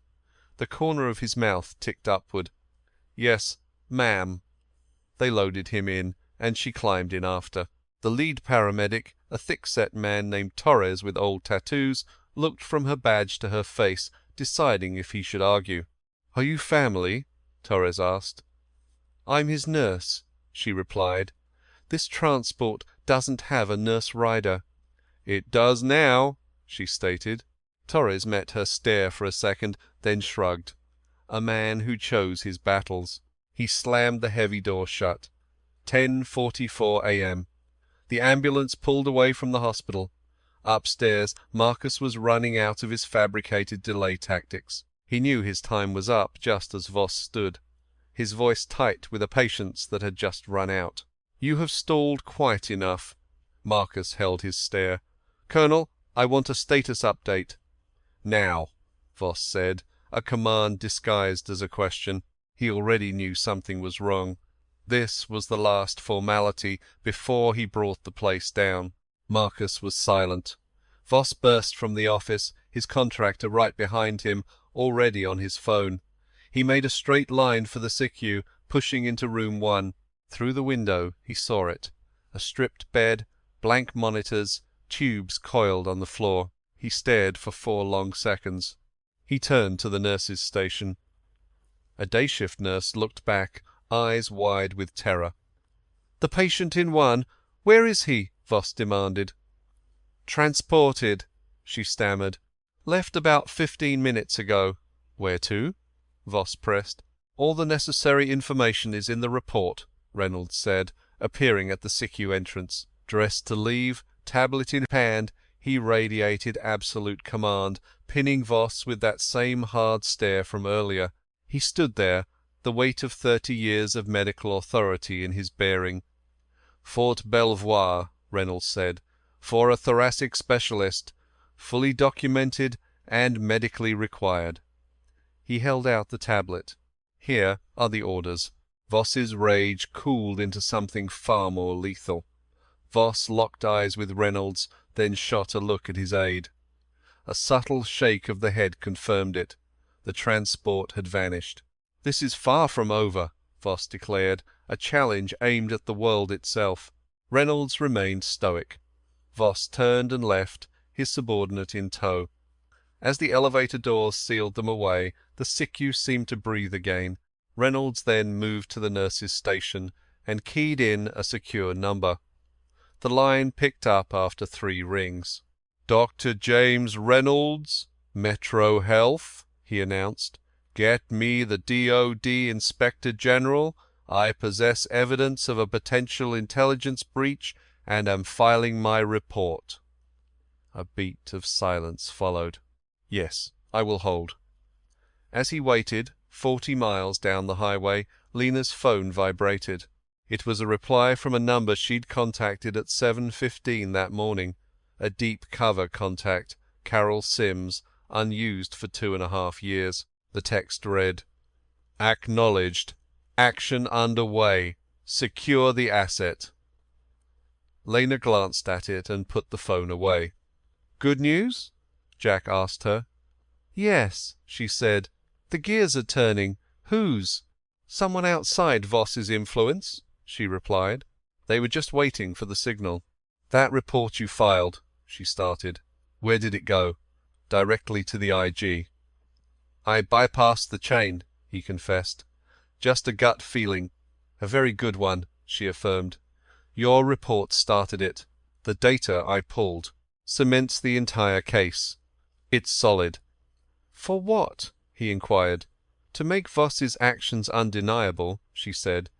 [SPEAKER 2] The corner of his mouth ticked upward. Yes, ma'am. They loaded him in, and she climbed in after. The lead paramedic, a thick-set man named Torres with old tattoos, looked from her badge to her face, deciding if he should argue. Are you family? Torres asked. I'm his nurse, she replied. This transport doesn't have a nurse rider. It does now, she stated. Torres met her stare for a second, then shrugged. A man who chose his battles. He slammed the heavy door shut. 10:44 a.m. The ambulance pulled away from the hospital. Upstairs, Marcus was running out of his fabricated delay tactics. He knew his time was up just as Voss stood, his voice tight with a patience that had just run out. You have stalled quite enough. Marcus held his stare. Colonel, I want a status update. Now, Voss said, a command disguised as a question. He already knew something was wrong. This was the last formality before he brought the place down. Marcus was silent. Voss burst from the office, his contractor right behind him, already on his phone. He made a straight line for the SICU, pushing into room 1. Through the window he saw it. A stripped bed, blank monitors, tubes coiled on the floor. He stared for 4 long seconds. He turned to the nurse's station. A day shift nurse looked back, eyes wide with terror. "The patient in 1, where is he?" Voss demanded. "Transported," she stammered. "Left about 15 minutes ago." "Where to?" Voss pressed. "All the necessary information is in the report," Reynolds said, appearing at the SICU entrance. Dressed to leave, tablet in hand, he radiated absolute command, pinning Voss with that same hard stare from earlier. He stood there, the weight of 30 years of medical authority in his bearing. "Fort Belvoir," Reynolds said, "for a thoracic specialist, fully documented and medically required." He held out the tablet. "Here are the orders." Voss's rage cooled into something far more lethal. Voss locked eyes with Reynolds, then shot a look at his aide. A subtle shake of the head confirmed it. The transport had vanished. "This is far from over," Voss declared, a challenge aimed at the world itself. Reynolds remained stoic. Voss turned and left, his subordinate in tow. As the elevator doors sealed them away, the SICU seemed to breathe again. Reynolds then moved to the nurse's station and keyed in a secure number. The line picked up after 3 rings. "Dr. James Reynolds, Metro Health," he announced. "Get me the DOD Inspector General. I possess evidence of a potential intelligence breach and am filing my report." A beat of silence followed. "Yes, I will hold." As he waited, 40 miles down the highway, Lena's phone vibrated. It was a reply from a number she'd contacted at 7:15 that morning. A deep cover contact, Carol Sims, unused for 2.5 years. The text read, "Acknowledged. Action underway. Secure the asset." Lena glanced at it and put the phone away. "Good news?" Jack asked her. "Yes," she said. "The gears are turning. Whose?" "Someone outside Voss's influence," she replied. They were just waiting for the signal. "That report you filed," she started. "Where did it go?" "Directly to the IG." "I bypassed the chain," he confessed. "Just a gut feeling." "A very good one," she affirmed. "Your report started it. The data I pulled cements the entire case. It's solid." "For what?" he inquired. "To make Voss's actions undeniable," she said.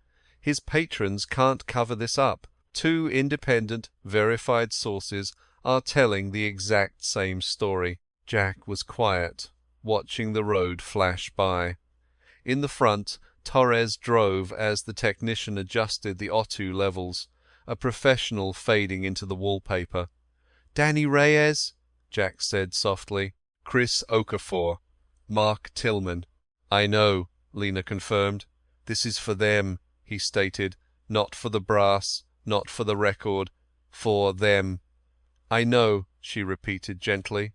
[SPEAKER 2] "His patrons can't cover this up. 2 independent, verified sources are telling the exact same story." Jack was quiet, watching the road flash by. In the front, Torres drove as the technician adjusted the O2 levels, a professional fading into the wallpaper. "Danny Reyes," Jack said softly. "Chris Okafor. Mark Tillman." "I know," Lena confirmed. "This is for them," he stated. "Not for the brass, not for the record. For them." "I know," she repeated gently.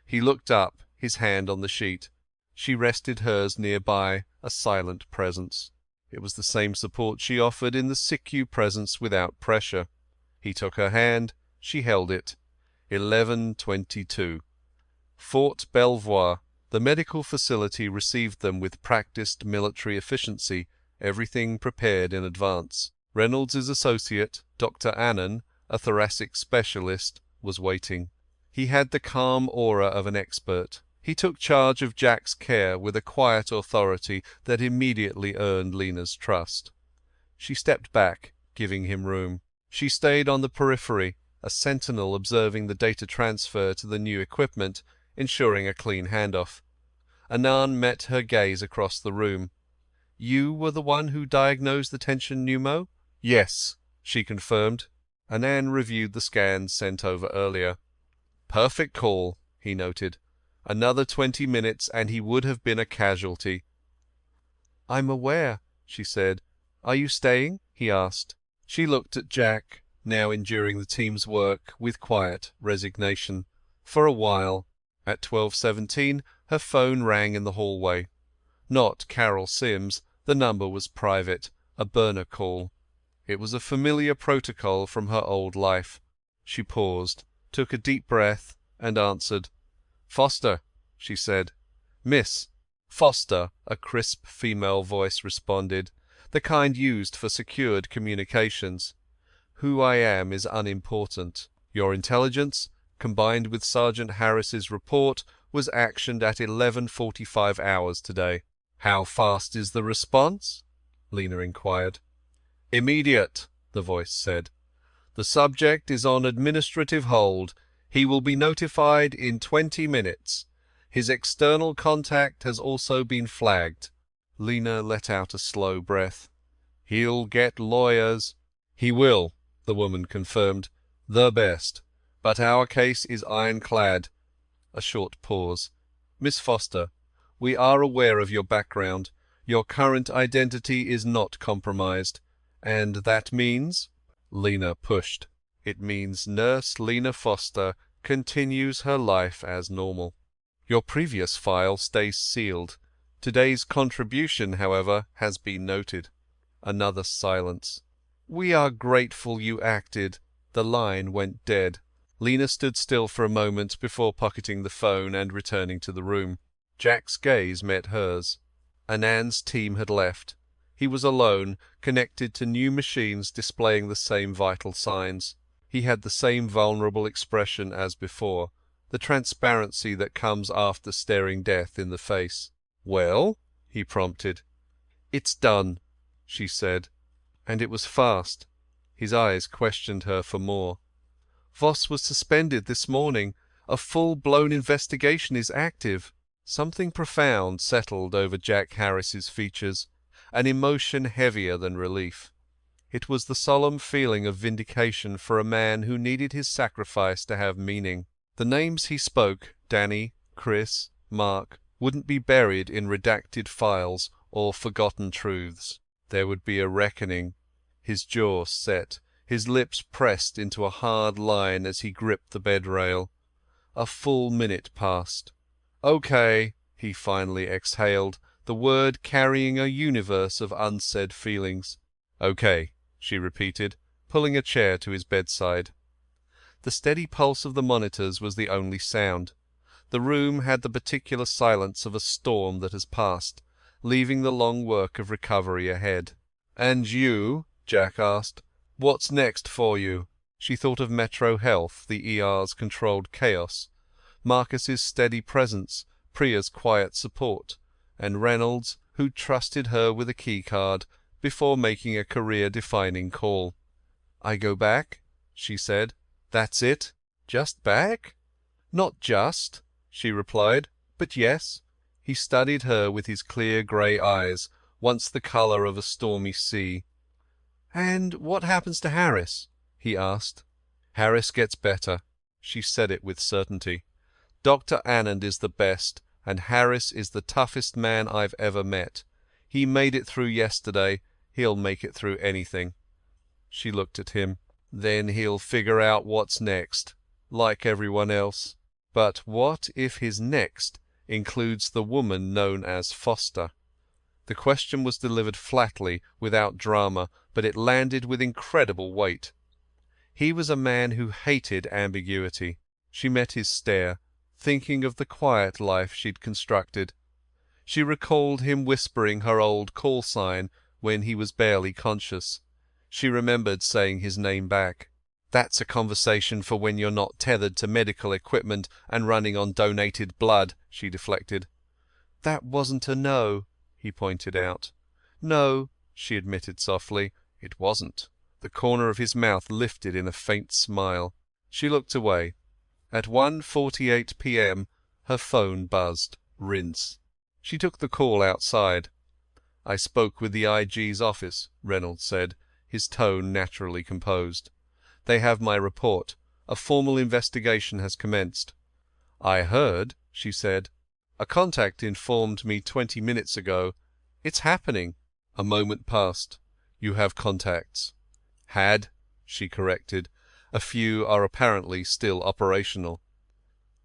[SPEAKER 2] He looked up, his hand on the sheet. She rested hers nearby, a silent presence. It was the same support she offered in the SICU presence without pressure. He took her hand. She held it. 11:22. Fort Belvoir. The medical facility received them with practiced military efficiency, everything prepared in advance. Reynolds' associate, Dr. Annan, a thoracic specialist, was waiting. He had the calm aura of an expert. He took charge of Jack's care with a quiet authority that immediately earned Lena's trust. She stepped back, giving him room. She stayed on the periphery, a sentinel observing the data transfer to the new equipment, ensuring a clean handoff. Annan met her gaze across the room. "You were the one who diagnosed the tension pneumo?" "Yes," she confirmed. Annan reviewed the scans sent over earlier. "Perfect call," he noted. "Another 20 minutes and he would have been a casualty." "I'm aware," she said. "Are you staying?" he asked. She looked at Jack, now enduring the team's work with quiet resignation. For a while. At 12:17 her phone rang in the hallway. Not Carol Sims, the number was private, a burner call. It was a familiar protocol from her old life. She paused, took a deep breath, and answered. "Foster," she said. "Miss." "Foster," a crisp female voice responded, the kind used for secured communications. "Who I am is unimportant. Your intelligence, combined with Sergeant Harris's report, was actioned at 11:45 hours today." "How fast is the response?" Lena inquired. "Immediate," the voice said. "The subject is on administrative hold. He will be notified in 20 minutes. His external contact has also been flagged." Lena let out a slow breath. "He'll get lawyers." "He will," the woman confirmed. "The best. But our case is ironclad." A short pause. "Miss Foster, we are aware of your background. Your current identity is not compromised. And that means—" Lena pushed. "It means Nurse Lena Foster continues her life as normal. Your previous file stays sealed. Today's contribution, however, has been noted." Another silence. "We are grateful you acted." The line went dead. Lena stood still for a moment before pocketing the phone and returning to the room. Jack's gaze met hers. Anand's team had left. He was alone, connected to new machines displaying the same vital signs. He had the same vulnerable expression as before, the transparency that comes after staring death in the face. "Well?" he prompted. "It's done," she said. And it was fast. His eyes questioned her for more. "Voss was suspended this morning. A full-blown investigation is active." Something profound settled over Jack Harris's features, an emotion heavier than relief. It was the solemn feeling of vindication for a man who needed his sacrifice to have meaning. The names he spoke, Danny, Chris, Mark, wouldn't be buried in redacted files or forgotten truths. There would be a reckoning. His jaw set, his lips pressed into a hard line as he gripped the bed rail. A full minute passed. "Okay," he finally exhaled, the word carrying a universe of unsaid feelings. "Okay," she repeated, pulling a chair to his bedside. The steady pulse of the monitors was the only sound. The room had the particular silence of a storm that has passed, leaving the long work of recovery ahead. "And you?" Jack asked. "What's next for you?" She thought of Metro Health, the ER's controlled chaos, Marcus's steady presence, Priya's quiet support, and Reynolds, who trusted her with a keycard before making a career-defining call. "I go back," she said. "That's it? Just back?" "Not just," she replied, "but yes." He studied her with his clear grey eyes, once the colour of a stormy sea. "And what happens to Harris?" he asked. "Harris gets better." She said it with certainty. "Dr. Anand is the best, and Harris is the toughest man I've ever met. He made it through yesterday. He'll make it through anything." She looked at him. "Then he'll figure out what's next, like everyone else." But what if his next includes the woman known as Foster? The question was delivered flatly, without drama, but it landed with incredible weight. He was a man who hated ambiguity. She met his stare, thinking of the quiet life she'd constructed. She recalled him whispering her old call sign when he was barely conscious. She remembered saying his name back. "That's a conversation for when you're not tethered to medical equipment and running on donated blood," she deflected. "That wasn't a no," he pointed out. "No," she admitted softly, "it wasn't." The corner of his mouth lifted in a faint smile. She looked away. At 1:48 p.m. her phone buzzed. Rinse. She took the call outside. "I spoke with the IG's office," Reynolds said, his tone naturally composed. "They have my report. A formal investigation has commenced." "I heard," she said. "A contact informed me 20 minutes ago. It's happening." A moment passed. "You have contacts." "Had," she corrected. "A few are apparently still operational."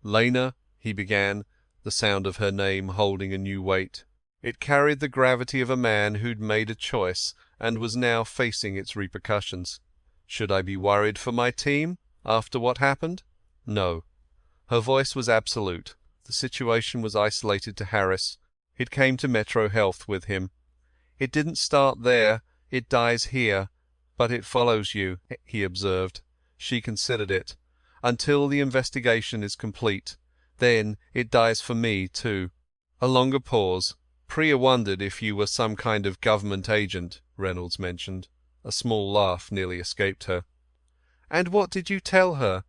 [SPEAKER 2] "Lena," he began, the sound of her name holding a new weight. It carried the gravity of a man who'd made a choice and was now facing its repercussions. Should I be worried for my team after what happened? No. Her voice was absolute. The situation was isolated to Harris. It came to Metro Health with him. It didn't start there, it dies here, but it follows you, he observed. She considered it. Until the investigation is complete. Then it dies for me, too. A longer pause. Priya wondered if you were some kind of government agent, Reynolds mentioned. A small laugh nearly escaped her. And what did you tell her?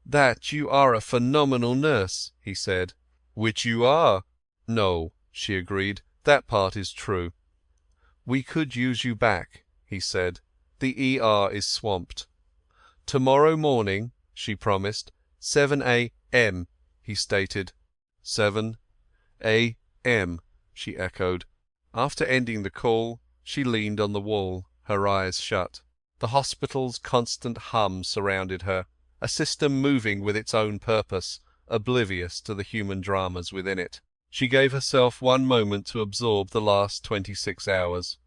[SPEAKER 2] That you are a phenomenal nurse, he said. Which you are. No, she agreed. That part is true. We could use you back, he said. The ER is swamped. Tomorrow morning, she promised. 7 a.m., he stated. 7 a.m., she echoed. After ending the call, she leaned on the wall, her eyes shut. The hospital's constant hum surrounded her, a system moving with its own purpose, oblivious to the human dramas within it. She gave herself one moment to absorb the last 26 hours.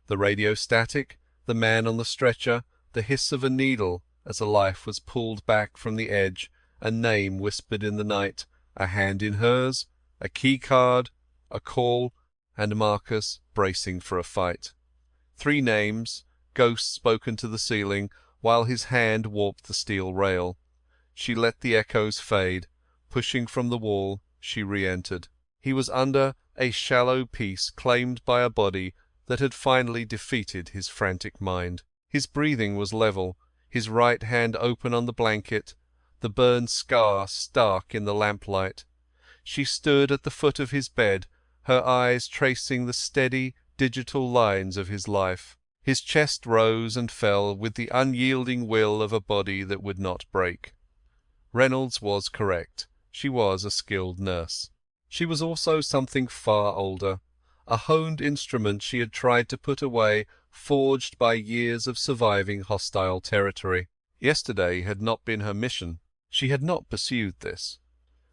[SPEAKER 2] The radio static, the man on the stretcher, the hiss of a needle as a life was pulled back from the edge, a name whispered in the night, a hand in hers, a key card, a call, and Marcus bracing for a fight. 3 names, ghosts spoken to the ceiling, while his hand warped the steel rail. She let the echoes fade. Pushing from the wall, she re-entered. He was under a shallow peace claimed by a body that had finally defeated his frantic mind. His breathing was level, his right hand open on the blanket, the burned scar stark in the lamplight. She stood at the foot of his bed, her eyes tracing the steady, digital lines of his life. His chest rose and fell with the unyielding will of a body that would not break. Reynolds was correct. She was a skilled nurse. She was also something far older, a honed instrument she had tried to put away, forged by years of surviving hostile territory. Yesterday had not been her mission. She had not pursued this.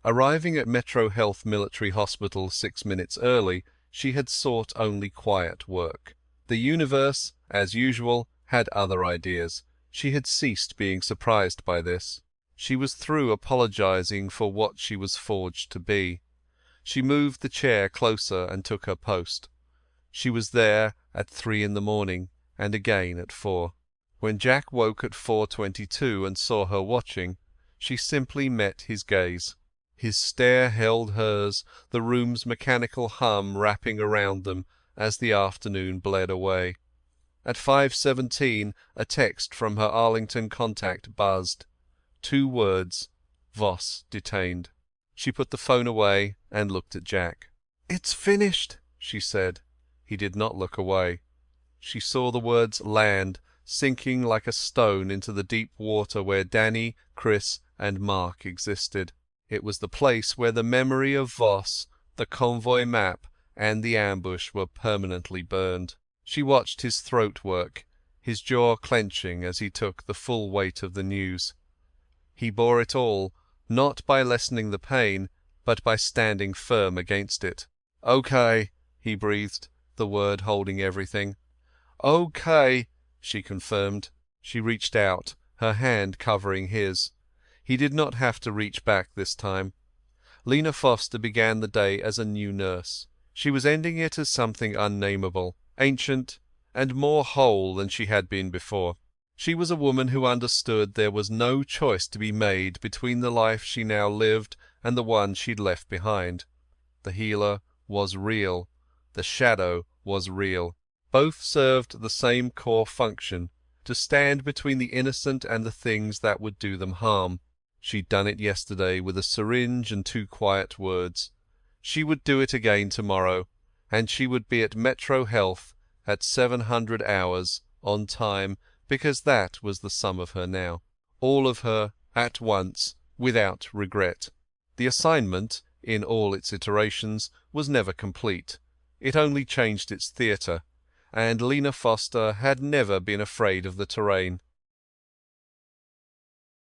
[SPEAKER 2] Arriving at Metro Health Military Hospital 6 minutes early, she had sought only quiet work. The universe, as usual, had other ideas. She had ceased being surprised by this. She was through apologizing for what she was forged to be. She moved the chair closer and took her post. She was there at 3 a.m, and again at 4. When Jack woke at 4:22 and saw her watching, she simply met his gaze. His stare held hers, the room's mechanical hum wrapping around them as the afternoon bled away. At 5:17, a text from her Arlington contact buzzed. 2 words, Voss detained. She put the phone away and looked at Jack. "It's finished," she said. He did not look away. She saw the words land, sinking like a stone into the deep water where Danny, Chris, and Mark existed. It was the place where the memory of Voss, the convoy map, and the ambush were permanently burned. She watched his throat work, his jaw clenching as he took the full weight of the news. He bore it all, not by lessening the pain, but by standing firm against it. "Okay," he breathed, the word holding everything. "Okay," she confirmed. She reached out, her hand covering his. He did not have to reach back this time. Lena Foster began the day as a new nurse. She was ending it as something unnameable, ancient, and more whole than she had been before. She was a woman who understood there was no choice to be made between the life she now lived and the one she'd left behind. The healer was real. The shadow was real. Both served the same core function, to stand between the innocent and the things that would do them harm. She'd done it yesterday with a syringe and 2 quiet words. She would do it again tomorrow, and she would be at Metro Health at 700 hours, on time, because that was the sum of her now. All of her, at once, without regret. The assignment, in all its iterations, was never complete. It only changed its theatre, and Lena Foster had never been afraid of the terrain.